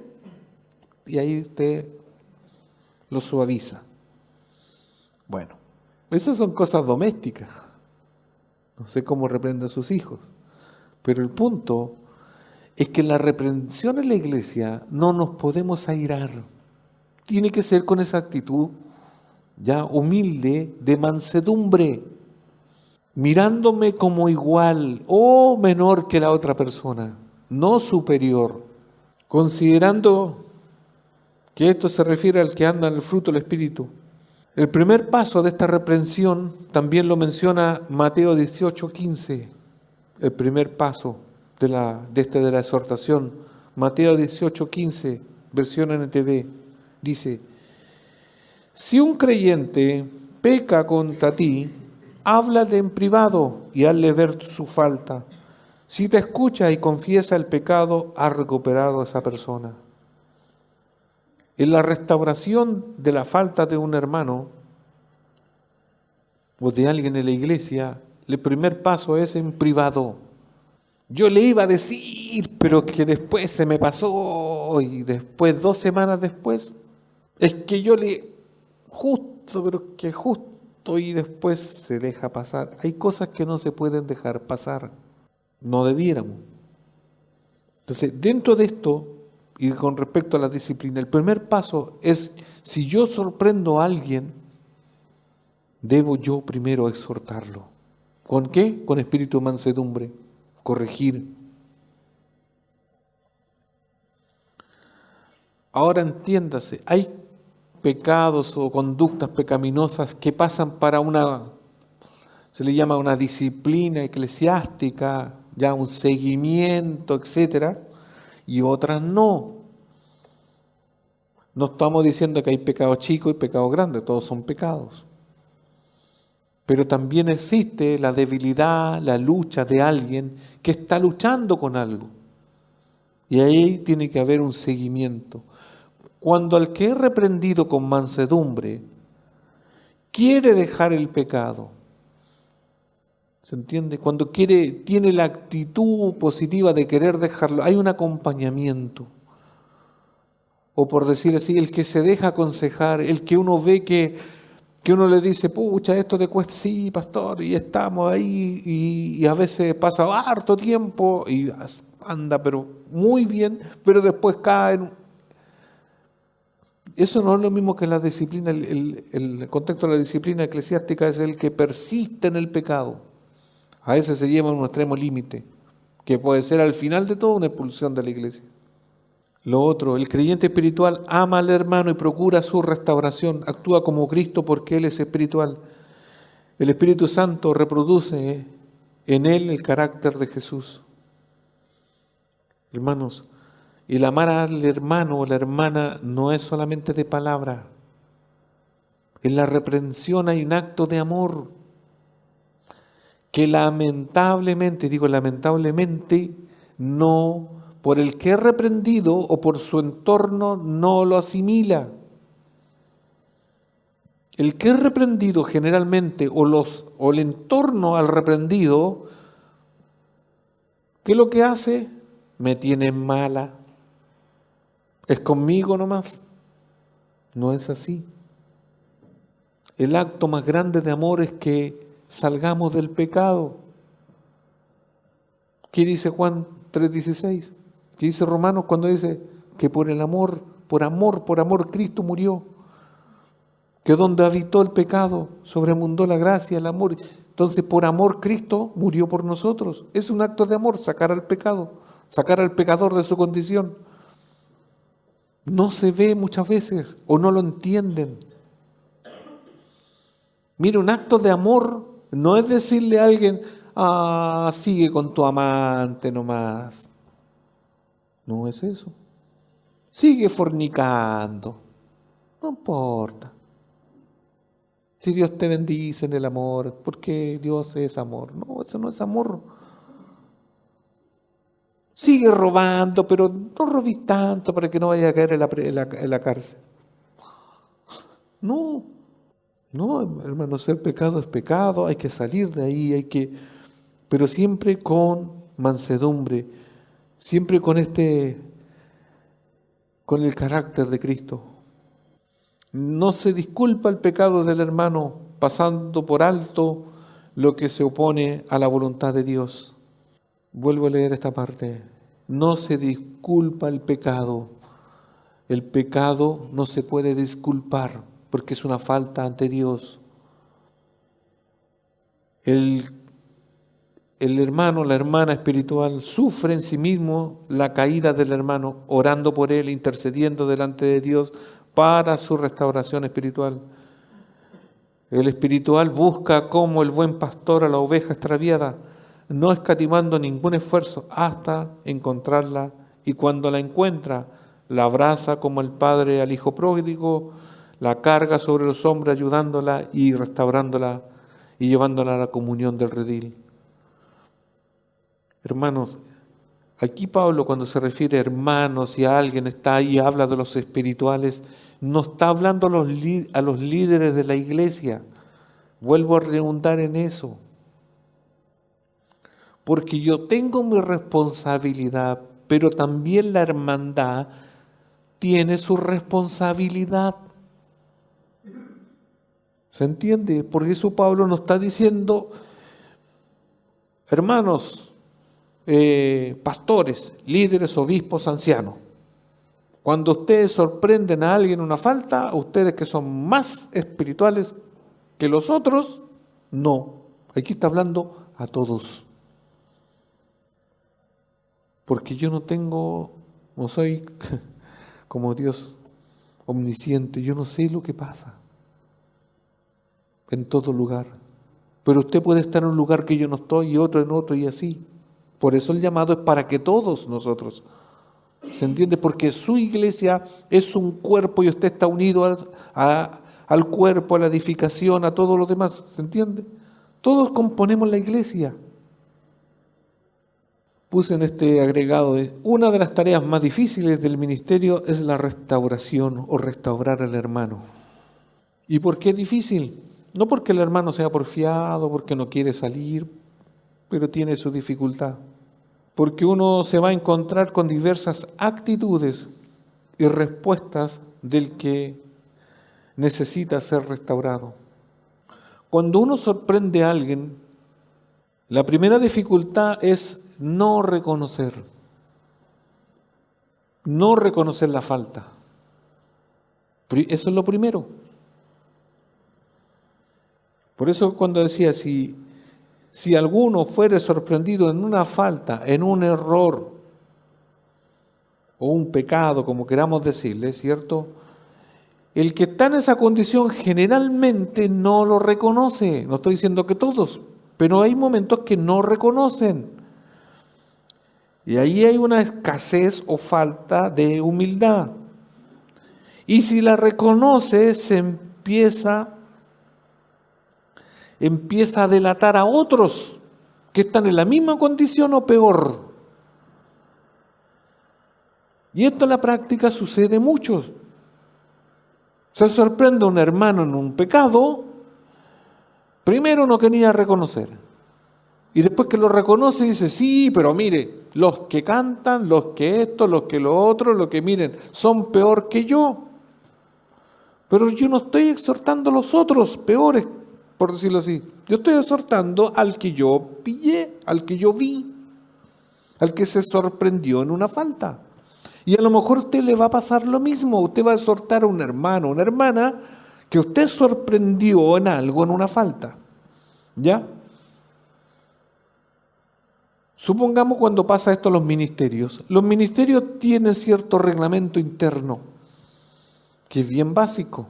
y ahí usted lo suaviza. Bueno, esas son cosas domésticas. No sé cómo reprende a sus hijos, pero el punto es que en la reprensión en la iglesia no nos podemos airar. Tiene que ser con esa actitud ya humilde, de mansedumbre, mirándome como igual o menor que la otra persona, no superior, considerando que esto se refiere al que anda en el fruto del Espíritu. El primer paso de esta reprensión también lo menciona Mateo 18:15, el primer paso de la exhortación. Mateo 18:15, versión NTV, dice: si un creyente peca contra ti, háblale en privado y hazle ver su falta. Si te escucha y confiesa el pecado, has recuperado a esa persona. En la restauración de la falta de un hermano o de alguien en la iglesia, el primer paso es en privado. Yo le iba a decir, pero que después se me pasó, y después, 2 semanas después, es que yo le justo, pero que justo, y después se deja pasar. Hay cosas que no se pueden dejar pasar, no debiéramos. Entonces, dentro de esto, y con respecto a la disciplina, el primer paso es: si yo sorprendo a alguien, debo yo primero exhortarlo. ¿Con qué? Con espíritu de mansedumbre, corregir. Ahora entiéndase, hay pecados o conductas pecaminosas que pasan para se le llama una disciplina eclesiástica, ya un seguimiento, etcétera, y otras no. No estamos diciendo que hay pecado chico y pecado grande, todos son pecados. Pero también existe la debilidad, la lucha de alguien que está luchando con algo. Y ahí tiene que haber un seguimiento. Cuando al que es reprendido con mansedumbre quiere dejar el pecado, ¿se entiende? Cuando tiene la actitud positiva de querer dejarlo, hay un acompañamiento. O por decir así, el que se deja aconsejar, el que uno ve que uno le dice: pucha, esto te cuesta, sí, pastor, y estamos ahí, y a veces pasa harto tiempo y anda, pero muy bien, pero después cae. Eso no es lo mismo que la disciplina, el contexto de la disciplina eclesiástica es el que persiste en el pecado. A veces se lleva a un extremo límite, que puede ser al final de todo una expulsión de la iglesia. Lo otro, el creyente espiritual ama al hermano y procura su restauración, actúa como Cristo porque Él es espiritual. El Espíritu Santo reproduce en él el carácter de Jesús. Hermanos, el amar al hermano o la hermana no es solamente de palabra. En la reprensión hay un acto de amor que lamentablemente, digo lamentablemente, no, por el que es reprendido o por su entorno, no lo asimila. El que es reprendido generalmente o el entorno al reprendido, ¿qué es lo que hace? Me tiene mala. ¿Es conmigo nomás? No es así. El acto más grande de amor es que salgamos del pecado. ¿Qué dice Juan 3:16? ¿Qué dice Romanos cuando dice que por el amor, por amor Cristo murió? Que donde habitó el pecado, sobreabundó la gracia, el amor. Entonces, por amor Cristo murió por nosotros. Es un acto de amor, sacar al pecado, sacar al pecador de su condición. No se ve muchas veces o no lo entienden. Mira, un acto de amor no es decirle a alguien, sigue con tu amante nomás. No es eso. Sigue fornicando. No importa. Si Dios te bendice en el amor, porque Dios es amor. No, eso no es amor. Sigue robando, pero no robes tanto para que no vaya a caer en la cárcel. No, no, hermano, el pecado es pecado, hay que salir de ahí, pero siempre con mansedumbre, siempre con con el carácter de Cristo. No se disculpa el pecado del hermano pasando por alto lo que se opone a la voluntad de Dios. Vuelvo a leer esta parte. No se disculpa el pecado. El pecado no se puede disculpar porque es una falta ante Dios. El hermano, la hermana espiritual sufre en sí mismo la caída del hermano, orando por él, intercediendo delante de Dios para su restauración espiritual. El espiritual busca como el buen pastor a la oveja extraviada, no escatimando ningún esfuerzo hasta encontrarla, y cuando la encuentra, la abraza como el padre al hijo pródigo, la carga sobre los hombros ayudándola y restaurándola y llevándola a la comunión del redil. Hermanos, aquí Pablo cuando se refiere a hermanos y a alguien está ahí y habla de los espirituales, no está hablando a los líderes de la iglesia. Vuelvo a redundar en eso. Porque yo tengo mi responsabilidad, pero también la hermandad tiene su responsabilidad. ¿Se entiende? Por eso Pablo nos está diciendo, hermanos, pastores, líderes, obispos, ancianos, cuando ustedes sorprenden a alguien una falta, ustedes que son más espirituales que los otros, no. Aquí está hablando a todos. Porque yo no soy como Dios omnisciente, yo no sé lo que pasa en todo lugar. Pero usted puede estar en un lugar que yo no estoy y otro en otro y así. Por eso el llamado es para que todos nosotros, ¿se entiende? Porque su iglesia es un cuerpo y usted está unido al cuerpo, a la edificación, a todo lo demás, ¿se entiende? Todos componemos la iglesia. Puse en este agregado, una de las tareas más difíciles del ministerio es la restauración o restaurar al hermano. ¿Y por qué es difícil? No porque el hermano sea porfiado, porque no quiere salir, pero tiene su dificultad. Porque uno se va a encontrar con diversas actitudes y respuestas del que necesita ser restaurado. Cuando uno sorprende a alguien, la primera dificultad es no reconocer la falta. Eso es lo primero. Por eso cuando decía, si alguno fuere sorprendido en una falta, en un error, o un pecado, como queramos decirle, ¿cierto? El que está en esa condición generalmente no lo reconoce. No estoy diciendo que todos, pero hay momentos que no reconocen. Y ahí hay una escasez o falta de humildad. Y si la reconoce, se empieza a delatar a otros que están en la misma condición o peor. Y esto en la práctica sucede mucho. Se sorprende un hermano en un pecado, primero no quería reconocer. Y después que lo reconoce dice, sí, pero mire, los que cantan, los que esto, los que lo otro, los que miren, son peor que yo. Pero yo no estoy exhortando a los otros peores, por decirlo así. Yo estoy exhortando al que yo pillé, al que yo vi, al que se sorprendió en una falta. Y a lo mejor a usted le va a pasar lo mismo. Usted va a exhortar a un hermano, una hermana, que usted sorprendió en algo, en una falta. ¿Ya? Supongamos cuando pasa esto a los ministerios. Los ministerios tienen cierto reglamento interno, que es bien básico.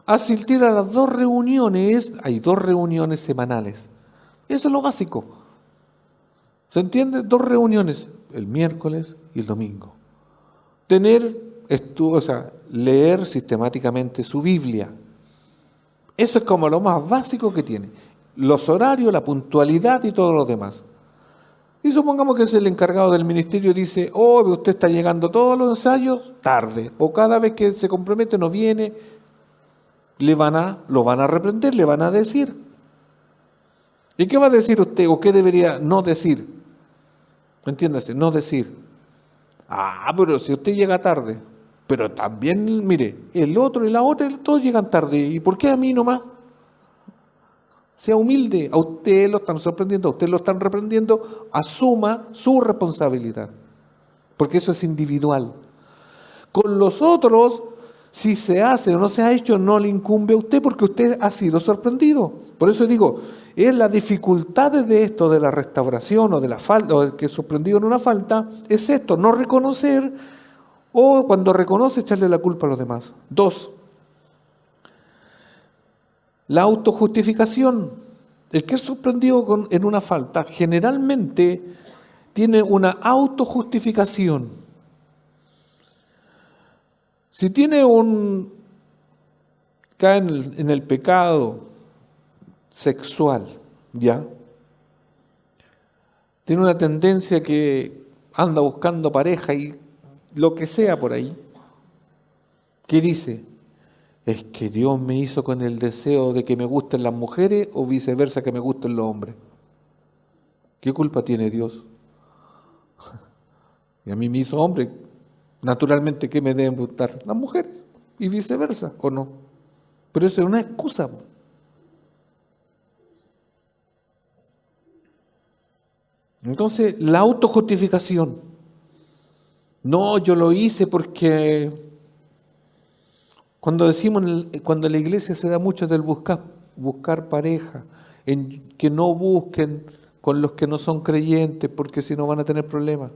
Asistir a las 2 reuniones, hay 2 reuniones semanales. Eso es lo básico. ¿Se entiende? 2 reuniones, el miércoles y el domingo. Leer sistemáticamente su Biblia. Eso es como lo más básico que tiene. Los horarios, la puntualidad y todo lo demás. Y supongamos que es el encargado del ministerio y dice, usted está llegando todos los ensayos tarde, o cada vez que se compromete no viene, lo van a reprender, le van a decir. ¿Y qué va a decir usted o qué debería no decir? Entiéndase, no decir. Pero si usted llega tarde, pero también, mire, el otro y la otra, todos llegan tarde, ¿y por qué a mí nomás? Sea humilde, a usted lo están sorprendiendo, a usted lo están reprendiendo, asuma su responsabilidad, porque eso es individual. Con los otros, si se hace o no se ha hecho, no le incumbe a usted porque usted ha sido sorprendido. Por eso digo, es la dificultad de esto, de la restauración o de la falta, o de que es sorprendido en una falta, es esto, no reconocer o cuando reconoce echarle la culpa a los demás. 2. La autojustificación. El que es sorprendido en una falta generalmente tiene una autojustificación. Si cae en el pecado sexual, ¿ya? Tiene una tendencia que anda buscando pareja y lo que sea por ahí. ¿Qué dice? ¿Es que Dios me hizo con el deseo de que me gusten las mujeres o viceversa que me gusten los hombres? ¿Qué culpa tiene Dios? Y a mí me hizo hombre. Naturalmente, ¿qué me deben gustar? Las mujeres. Y viceversa, ¿o no? Pero eso es una excusa. Entonces, la autojustificación. No, yo lo hice porque cuando en la iglesia se da mucho del buscar pareja, en que no busquen con los que no son creyentes, porque si no van a tener problemas.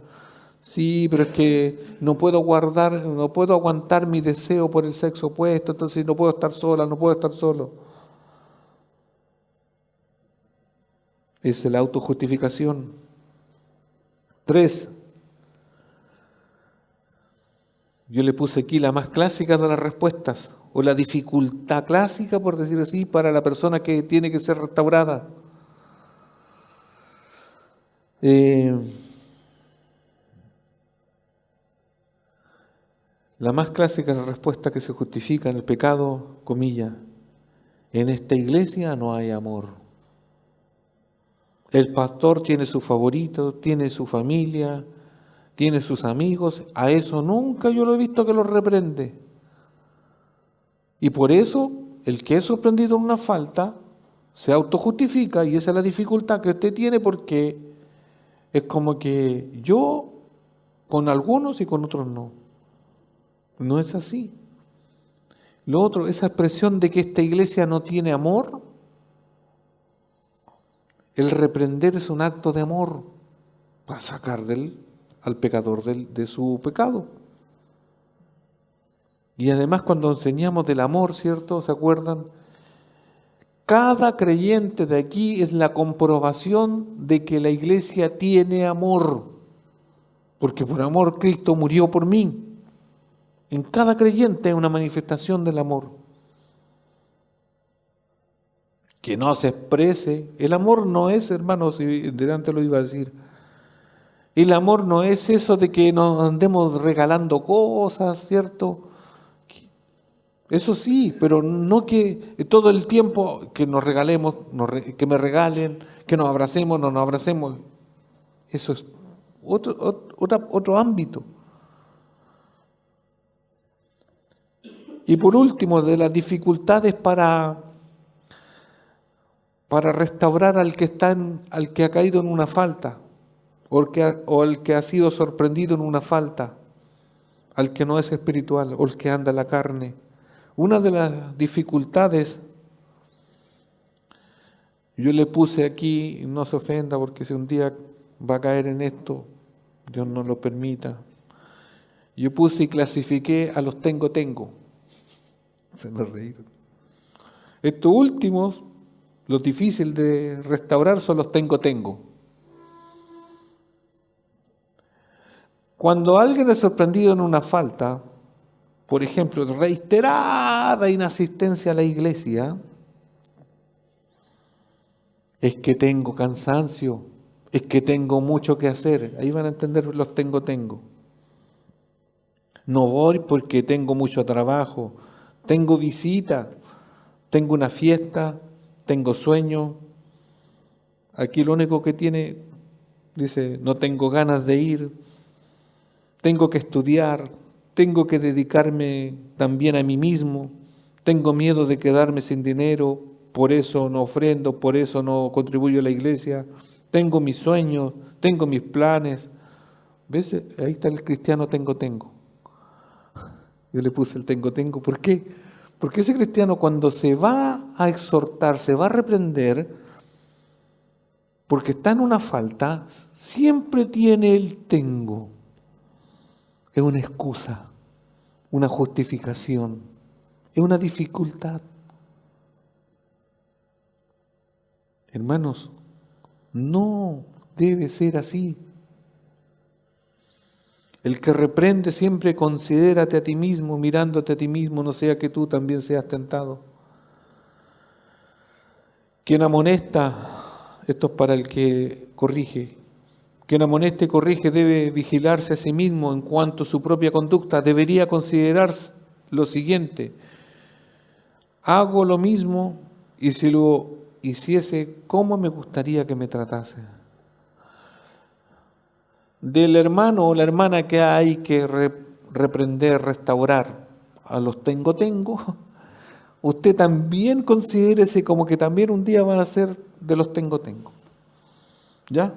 Sí, pero es que no puedo aguantar mi deseo por el sexo opuesto, entonces no puedo estar sola, no puedo estar solo. Es la autojustificación. 3. Yo le puse aquí la más clásica de las respuestas, o la dificultad clásica, por decir así, para la persona que tiene que ser restaurada. La más clásica es la respuesta que se justifica en el pecado, comilla, en esta iglesia no hay amor. El pastor tiene su favorito, tiene su familia, tiene sus amigos, a eso nunca yo lo he visto que lo reprende. Y por eso, el que es sorprendido en una falta, se autojustifica y esa es la dificultad que usted tiene porque es como que yo con algunos y con otros no. No es así. Lo otro, esa expresión de que esta iglesia no tiene amor, el reprender es un acto de amor para sacar del al pecador de su pecado. Y además cuando enseñamos del amor, ¿cierto? ¿Se acuerdan? Cada creyente de aquí es la comprobación de que la iglesia tiene amor, porque por amor Cristo murió por mí. En cada creyente hay una manifestación del amor. Que no se exprese. El amor no es, hermanos, y delante lo iba a decir, el amor no es eso de que nos andemos regalando cosas, ¿cierto? Eso sí, pero no que todo el tiempo que nos regalemos, que me regalen, que nos abracemos, no nos abracemos. Eso es otro ámbito. Y por último, de las dificultades para restaurar al que ha caído en una falta, o al que ha sido sorprendido en una falta, al que no es espiritual, o el que anda en la carne. Una de las dificultades, yo le puse aquí, no se ofenda porque si un día va a caer en esto, Dios no lo permita. Yo puse y clasifiqué a los tengo. Se me reíron. Estos últimos, lo difícil de restaurar son los tengo. Cuando alguien es sorprendido en una falta, por ejemplo, reiterada inasistencia a la iglesia, es que tengo cansancio, es que tengo mucho que hacer. Ahí van a entender los tengo. No voy porque tengo mucho trabajo, tengo visita, tengo una fiesta, tengo sueño. Aquí lo único que tiene, dice, no tengo ganas de ir, tengo que estudiar, tengo que dedicarme también a mí mismo, tengo miedo de quedarme sin dinero, por eso no ofrendo, por eso no contribuyo a la iglesia, tengo mis sueños, tengo mis planes. ¿Ves? Ahí está el cristiano tengo. Yo le puse el tengo. ¿Por qué? Porque ese cristiano cuando se va a exhortar, se va a reprender, porque está en una falta, siempre tiene el tengo. Es una excusa, una justificación, es una dificultad. Hermanos, no debe ser así. El que reprende siempre considérate a ti mismo, mirándote a ti mismo, no sea que tú también seas tentado. Quien amonesta, esto es para el que corrige, quien amonesta y corrige debe vigilarse a sí mismo en cuanto a su propia conducta. Debería considerar lo siguiente: hago lo mismo y si lo hiciese, ¿cómo me gustaría que me tratase? Del hermano o la hermana que hay que reprender, restaurar a los tengo, usted también considérese como que también un día van a ser de los tengo. ¿Ya?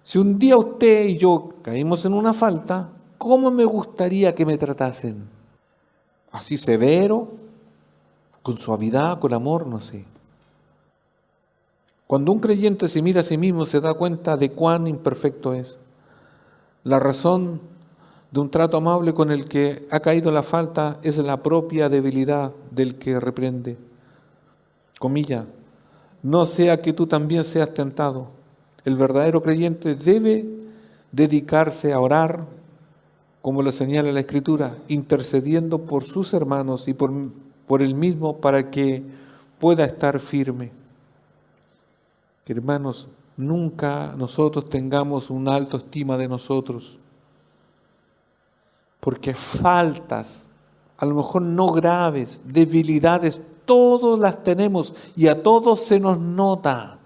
Si un día usted y yo caímos en una falta, ¿cómo me gustaría que me tratasen? ¿Así severo? ¿Con suavidad? ¿Con amor? No sé. Cuando un creyente se mira a sí mismo, se da cuenta de cuán imperfecto es. La razón de un trato amable con el que ha caído en la falta es la propia debilidad del que reprende. Comilla, no sea que tú también seas tentado. El verdadero creyente debe dedicarse a orar, como lo señala la Escritura, intercediendo por sus hermanos y por él mismo para que pueda estar firme. Hermanos, nunca nosotros tengamos una alta estima de nosotros, porque faltas, a lo mejor no graves, debilidades, todos las tenemos y a todos se nos nota.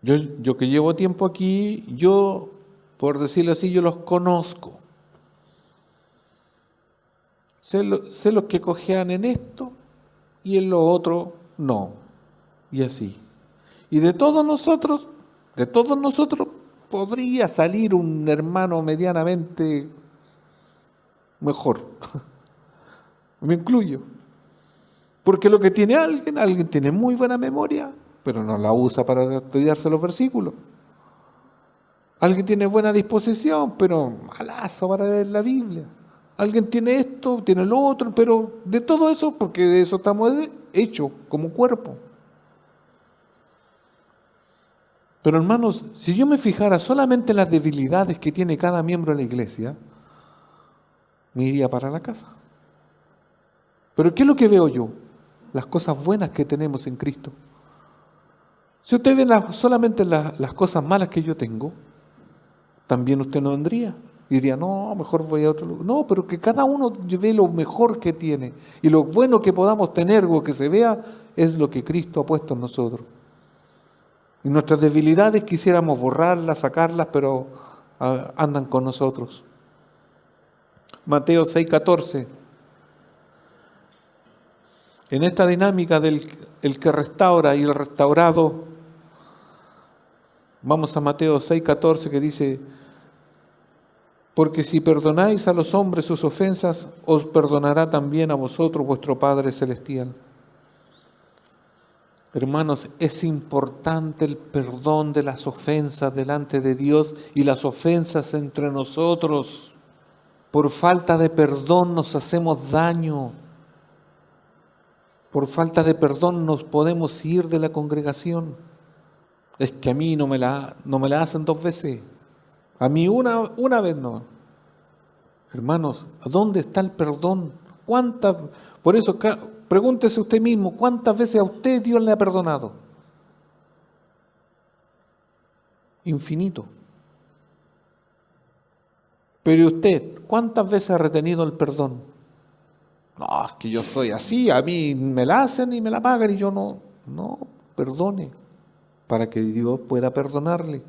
Yo que llevo tiempo aquí, yo, por decirlo así, yo los conozco. Sé los que cojean en esto y en lo otro no. Y así. Y de todos nosotros podría salir un hermano medianamente mejor. Me incluyo. Porque lo que tiene alguien tiene muy buena memoria, pero no la usa para estudiarse los versículos. Alguien tiene buena disposición, pero malazo para leer la Biblia. Alguien tiene esto, tiene lo otro, pero de todo eso, porque de eso estamos hechos como cuerpo. Pero hermanos, si yo me fijara solamente en las debilidades que tiene cada miembro de la iglesia, me iría para la casa. Pero ¿qué es lo que veo yo? Las cosas buenas que tenemos en Cristo. Si usted ve solamente las cosas malas que yo tengo, también usted no vendría. Diría, no, mejor voy a otro lugar. No, pero que cada uno ve lo mejor que tiene. Y lo bueno que podamos tener o que se vea es lo que Cristo ha puesto en nosotros. Y nuestras debilidades quisiéramos borrarlas, sacarlas, pero andan con nosotros. Mateo 6:14. En esta dinámica del el que restaura y el restaurado, vamos a Mateo 6:14 que dice, porque si perdonáis a los hombres sus ofensas, os perdonará también a vosotros vuestro Padre Celestial. Hermanos, es importante el perdón de las ofensas delante de Dios y las ofensas entre nosotros. Por falta de perdón nos hacemos daño. Por falta de perdón nos podemos ir de la congregación. Es que a mí no me la hacen 2 veces. A mí una vez no. Hermanos, ¿dónde está el perdón? Por eso, pregúntese usted mismo, ¿cuántas veces a usted Dios le ha perdonado? Infinito. Pero usted, ¿cuántas veces ha retenido el perdón? No, es que yo soy así, a mí me la hacen y me la pagan y yo no. No, perdone, para que Dios pueda perdonarle.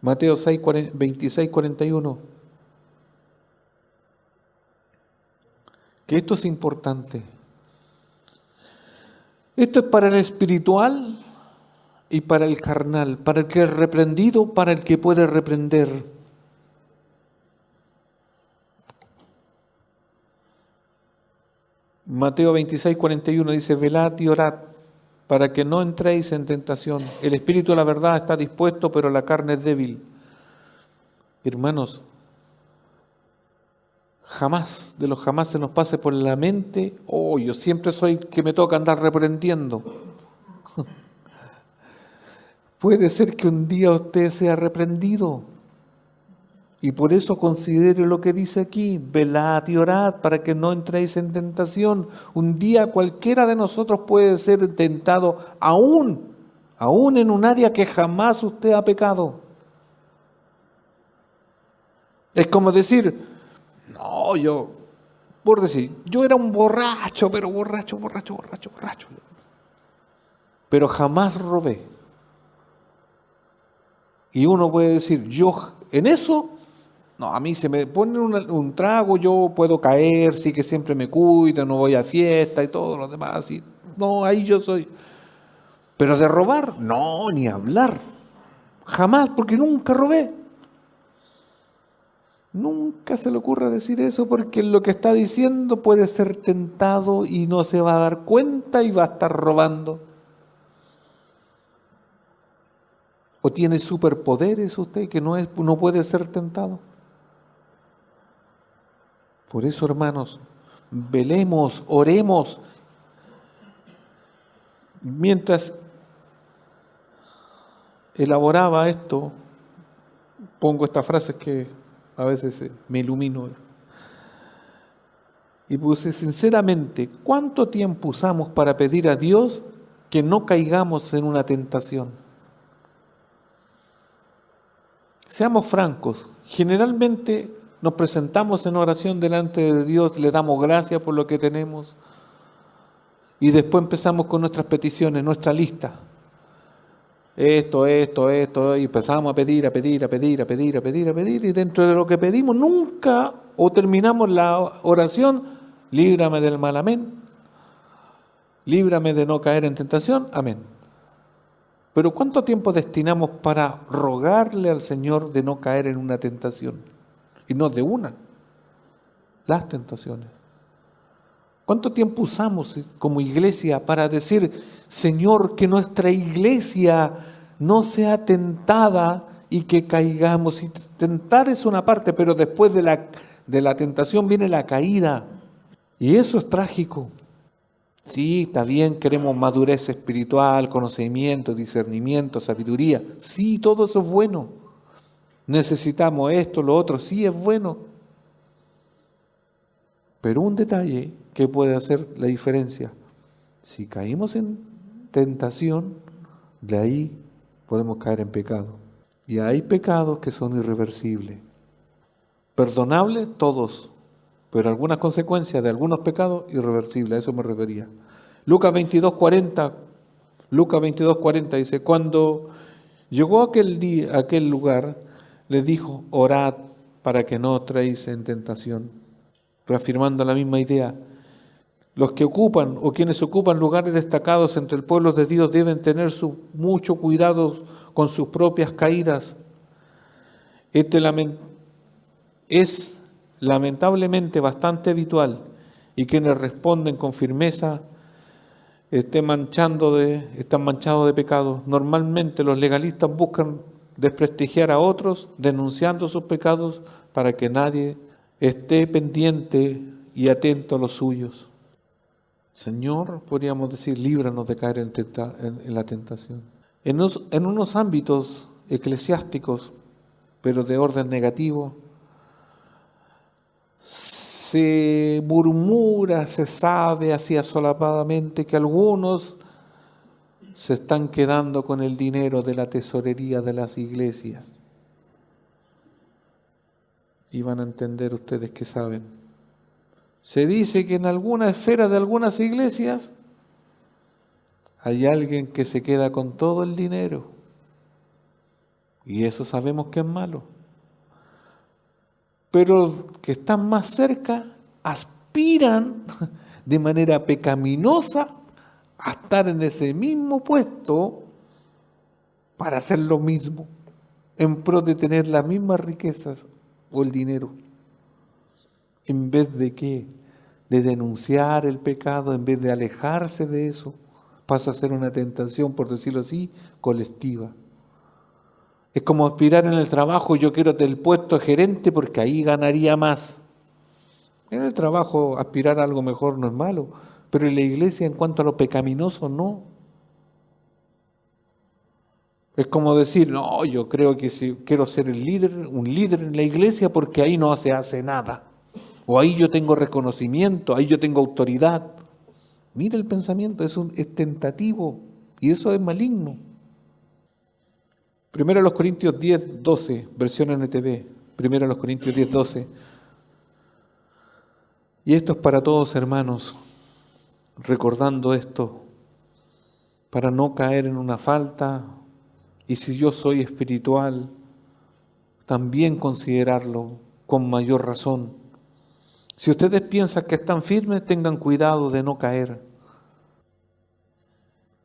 Mateo 26:41. Que esto es importante. Esto es para el espiritual y para el carnal, para el que es reprendido, para el que puede reprender. Mateo 26:41 dice, velad y orad para que no entréis en tentación. El espíritu de la verdad está dispuesto, pero la carne es débil. Hermanos, jamás, de los jamás se nos pase por la mente, yo siempre soy que me toca andar reprendiendo. Puede ser que un día usted sea reprendido. Y por eso considere lo que dice aquí, velad y orad para que no entréis en tentación. Un día cualquiera de nosotros puede ser tentado, aún en un área que jamás usted ha pecado. Es como decir, no, yo era un borracho, pero borracho. Pero jamás robé. Y uno puede decir, yo en eso, no, a mí se me pone un trago, yo puedo caer, sí que siempre me cuido, no voy a fiesta y todo lo demás. No, ahí yo soy. Pero de robar, no, ni hablar. Jamás, porque nunca robé. Nunca se le ocurra decir eso porque lo que está diciendo puede ser tentado y no se va a dar cuenta y va a estar robando. ¿O tiene superpoderes usted que no puede ser tentado? Por eso, hermanos, velemos, oremos. Mientras elaboraba esto, pongo estas frases que a veces me ilumino. Y puse, sinceramente, ¿cuánto tiempo usamos para pedir a Dios que no caigamos en una tentación? Seamos francos, generalmente nos presentamos en oración delante de Dios, le damos gracias por lo que tenemos y después empezamos con nuestras peticiones, nuestra lista. Esto, y empezamos a pedir y dentro de lo que pedimos nunca o terminamos la oración, líbrame del mal, amén. Líbrame de no caer en tentación, amén. Pero ¿cuánto tiempo destinamos para rogarle al Señor de no caer en una tentación? Y no de una, las tentaciones. ¿Cuánto tiempo usamos como iglesia para decir, Señor, que nuestra iglesia no sea tentada y que caigamos. Y tentar es una parte, pero después de la tentación viene la caída. Y eso es trágico. Sí, está bien, queremos madurez espiritual, conocimiento, discernimiento, sabiduría. Sí, todo eso es bueno. Necesitamos esto, lo otro, sí es bueno. Pero un detalle que puede hacer la diferencia. Si caímos en tentación, de ahí podemos caer en pecado. Y hay pecados que son irreversibles. Perdonables, todos. Pero algunas consecuencias de algunos pecados irreversibles, a eso me refería. Lucas 22:40 dice, cuando llegó aquel lugar, les dijo, orad para que no os traéis en tentación. Reafirmando la misma idea. Los que ocupan o quienes ocupan lugares destacados entre el pueblo de Dios deben tener mucho cuidado con sus propias caídas. Es lamentablemente bastante habitual y quienes responden con firmeza están manchados de pecado. Normalmente los legalistas buscan desprestigiar a otros denunciando sus pecados para que nadie esté pendiente y atento a los suyos. Señor, podríamos decir, líbranos de caer en la tentación. En unos ámbitos eclesiásticos, pero de orden negativo, se murmura, se sabe así asolapadamente que algunos se están quedando con el dinero de la tesorería de las iglesias. Y van a entender ustedes que saben. Se dice que en alguna esfera de algunas iglesias hay alguien que se queda con todo el dinero. Y eso sabemos que es malo. Pero que están más cerca aspiran de manera pecaminosa a estar en ese mismo puesto para hacer lo mismo, en pro de tener las mismas riquezas o el dinero. En vez de ¿qué? De denunciar el pecado, en vez de alejarse de eso, pasa a ser una tentación, por decirlo así, colectiva. Es como aspirar en el trabajo, yo quiero el puesto de gerente porque ahí ganaría más. En el trabajo aspirar a algo mejor no es malo, pero en la iglesia en cuanto a lo pecaminoso no. Es como decir, no, yo creo que si quiero ser un líder en la iglesia porque ahí no se hace nada. O ahí yo tengo reconocimiento, ahí yo tengo autoridad. Mira el pensamiento, es tentativo y eso es maligno. 1 Corintios 10:12, versión NTV. 1 Corintios 10:12. Y esto es para todos, hermanos, recordando esto, para no caer en una falta. Y si yo soy espiritual, también considerarlo con mayor razón. Si ustedes piensan que están firmes, tengan cuidado de no caer.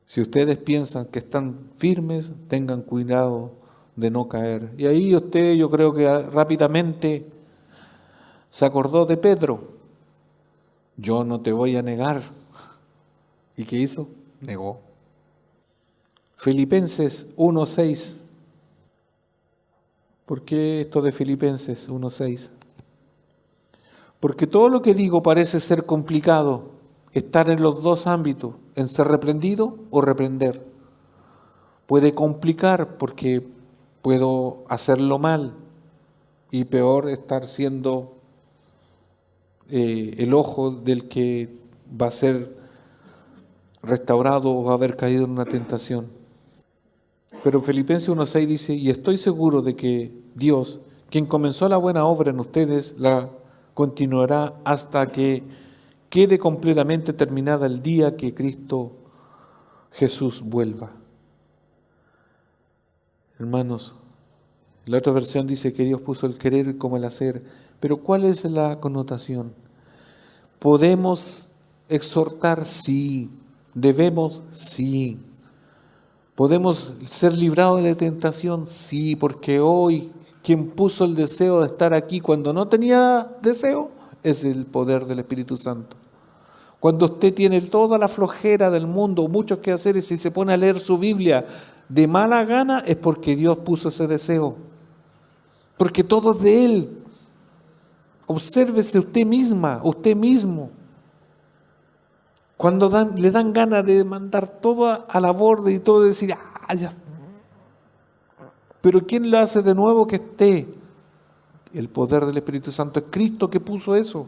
Si ustedes piensan que están firmes, tengan cuidado de no caer. Y ahí usted, yo creo que rápidamente se acordó de Pedro. Yo no te voy a negar. ¿Y qué hizo? Negó. Filipenses 1:6. ¿Por qué esto de Filipenses 1:6? Porque todo lo que digo parece ser complicado, estar en los dos ámbitos, en ser reprendido o reprender. Puede complicar porque puedo hacerlo mal y peor estar siendo el ojo del que va a ser restaurado o va a haber caído en una tentación. Pero Filipenses 1:6 dice, y estoy seguro de que Dios, quien comenzó la buena obra en ustedes, la continuará hasta que quede completamente terminada el día que Cristo Jesús vuelva. Hermanos, la otra versión dice que Dios puso el querer como el hacer, pero ¿cuál es la connotación? ¿Podemos exhortar? Sí. ¿Debemos? Sí. ¿Podemos ser librados de la tentación? Sí, porque hoy quien puso el deseo de estar aquí cuando no tenía deseo es el poder del Espíritu Santo. Cuando usted tiene toda la flojera del mundo, muchos quehaceres y se pone a leer su Biblia, de mala gana, es porque Dios puso ese deseo. Porque todo es de Él. Obsérvese usted misma, usted mismo. Cuando le dan ganas de mandar todo a la borda y todo decir, ya. Pero ¿quién lo hace de nuevo que esté? El poder del Espíritu Santo. Es Cristo que puso eso.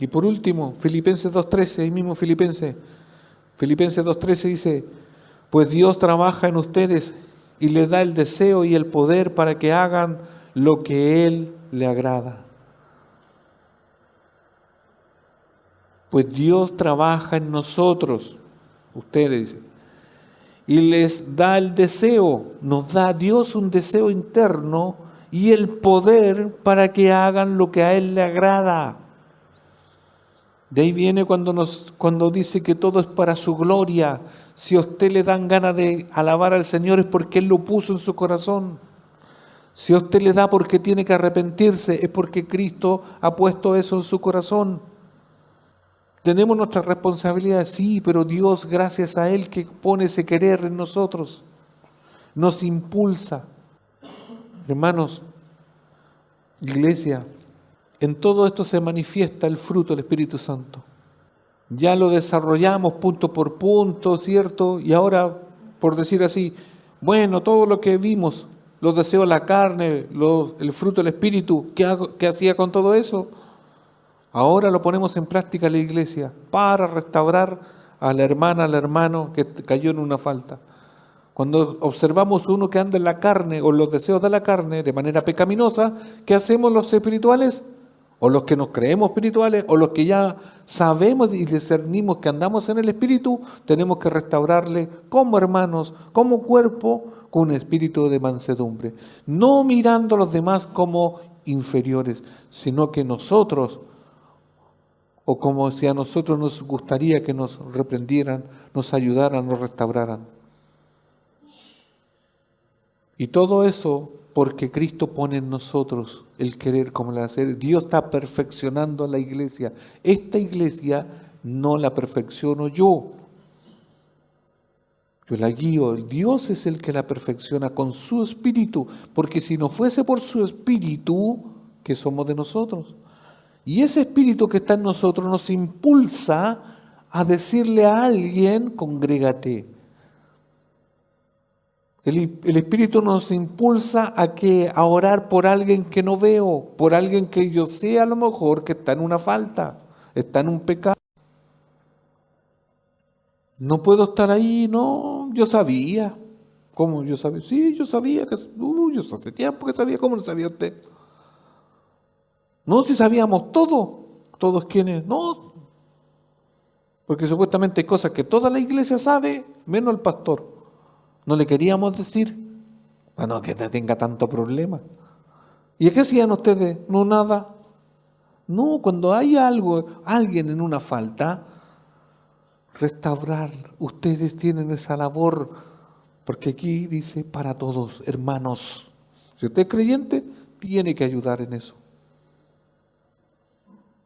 Y por último, Filipenses 2.13, ahí mismo Filipenses 2.13 dice, pues Dios trabaja en ustedes y les da el deseo y el poder para que hagan lo que Él le agrada. Pues Dios trabaja en nosotros, ustedes, y les da el deseo, nos da a Dios un deseo interno y el poder para que hagan lo que a Él le agrada. De ahí viene cuando dice que todo es para su gloria. Si a usted le dan ganas de alabar al Señor es porque Él lo puso en su corazón. Si a usted le da porque tiene que arrepentirse es porque Cristo ha puesto eso en su corazón. Tenemos nuestras responsabilidades, sí, pero Dios, gracias a Él que pone ese querer en nosotros, nos impulsa. Hermanos, iglesia, en todo esto se manifiesta el fruto del Espíritu Santo. Ya lo desarrollamos punto por punto, ¿cierto? Y ahora, por decir así, bueno, todo lo que vimos, los deseos de la carne, el fruto del Espíritu, ¿qué hacía con todo eso? Ahora lo ponemos en práctica en la iglesia para restaurar a la hermana, al hermano que cayó en una falta. Cuando observamos uno que anda en la carne o los deseos de la carne de manera pecaminosa, ¿qué hacemos los espirituales? O los que nos creemos espirituales, o los que ya sabemos y discernimos que andamos en el Espíritu, tenemos que restaurarle como hermanos, como cuerpo, con un espíritu de mansedumbre. No mirando a los demás como inferiores, sino que nosotros, o como si a nosotros nos gustaría que nos reprendieran, nos ayudaran, nos restauraran. Y todo eso porque Cristo pone en nosotros el querer como el hacer. Dios está perfeccionando a la iglesia. Esta iglesia no la perfecciono yo. Yo la guío. Dios es el que la perfecciona con su espíritu. Porque si no fuese por su espíritu, ¿qué somos de nosotros? Y ese espíritu que está en nosotros nos impulsa a decirle a alguien, congrégate. El Espíritu nos impulsa a orar por alguien que no veo, por alguien que yo sé a lo mejor que está en una falta, está en un pecado. No puedo estar ahí, no, yo sabía. ¿Cómo yo sabía? Sí, yo sabía que, yo hace tiempo que sabía, ¿cómo lo sabía usted? No, si sabíamos todos quienes, no, porque supuestamente hay cosas que toda la iglesia sabe, menos el pastor. No le queríamos decir, para no que tenga tanto problema. ¿Y qué hacían ustedes? No, nada. No, cuando hay alguien en una falta, restaurar. Ustedes tienen esa labor, porque aquí dice para todos, hermanos. Si usted es creyente, tiene que ayudar en eso.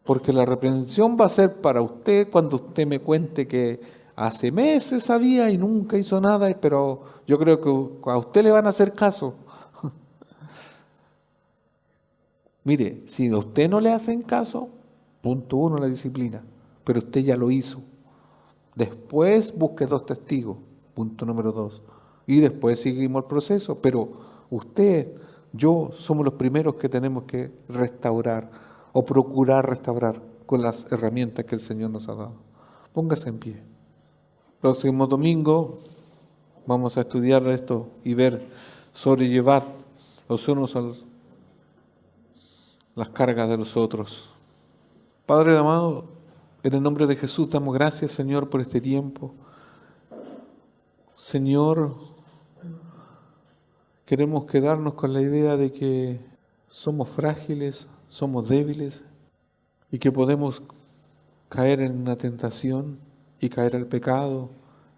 Porque la reprensión va a ser para usted cuando usted me cuente que hace meses sabía y nunca hizo nada, pero yo creo que a usted le van a hacer caso. Mire, si a usted no le hacen caso, punto 1, la disciplina, pero usted ya lo hizo. Después busque 2 testigos, punto número 2, y después seguimos el proceso, pero usted, yo, somos los primeros que tenemos que restaurar o procurar restaurar con las herramientas que el Señor nos ha dado. Póngase en pie. Próximo domingo vamos a estudiar esto y ver, sobrellevar los unos a las cargas de los otros. Padre amado, en el nombre de Jesús damos gracias, Señor, por este tiempo. Señor, queremos quedarnos con la idea de que somos frágiles, somos débiles y que podemos caer en una tentación y caer al pecado,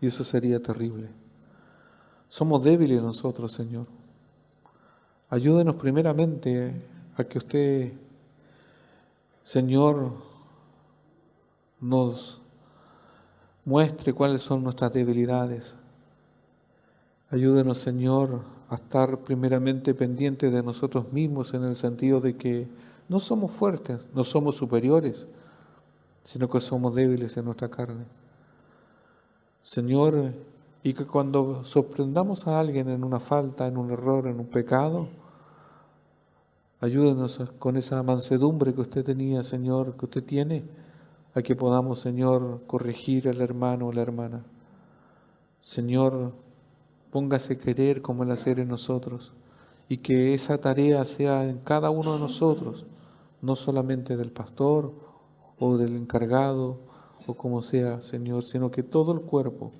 y eso sería terrible. Somos débiles nosotros, Señor. Ayúdenos primeramente a que usted, Señor, nos muestre cuáles son nuestras debilidades. Ayúdenos, Señor, a estar primeramente pendientes de nosotros mismos en el sentido de que no somos fuertes, no somos superiores, sino que somos débiles en nuestra carne. Señor, y que cuando sorprendamos a alguien en una falta, en un error, en un pecado, ayúdenos con esa mansedumbre que usted tenía, Señor, que usted tiene, a que podamos, Señor, corregir al hermano o la hermana. Señor, póngase querer como el hacer en nosotros, y que esa tarea sea en cada uno de nosotros, no solamente del pastor o del encargado o como sea, Señor, sino que todo el cuerpo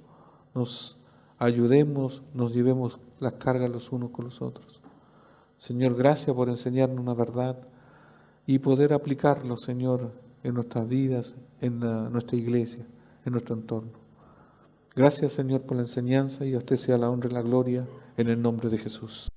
nos ayudemos, nos llevemos las cargas los unos con los otros. Señor, gracias por enseñarnos una verdad y poder aplicarlo, Señor, en nuestras vidas, en nuestra iglesia, en nuestro entorno. Gracias, Señor, por la enseñanza, y a usted sea la honra y la gloria en el nombre de Jesús.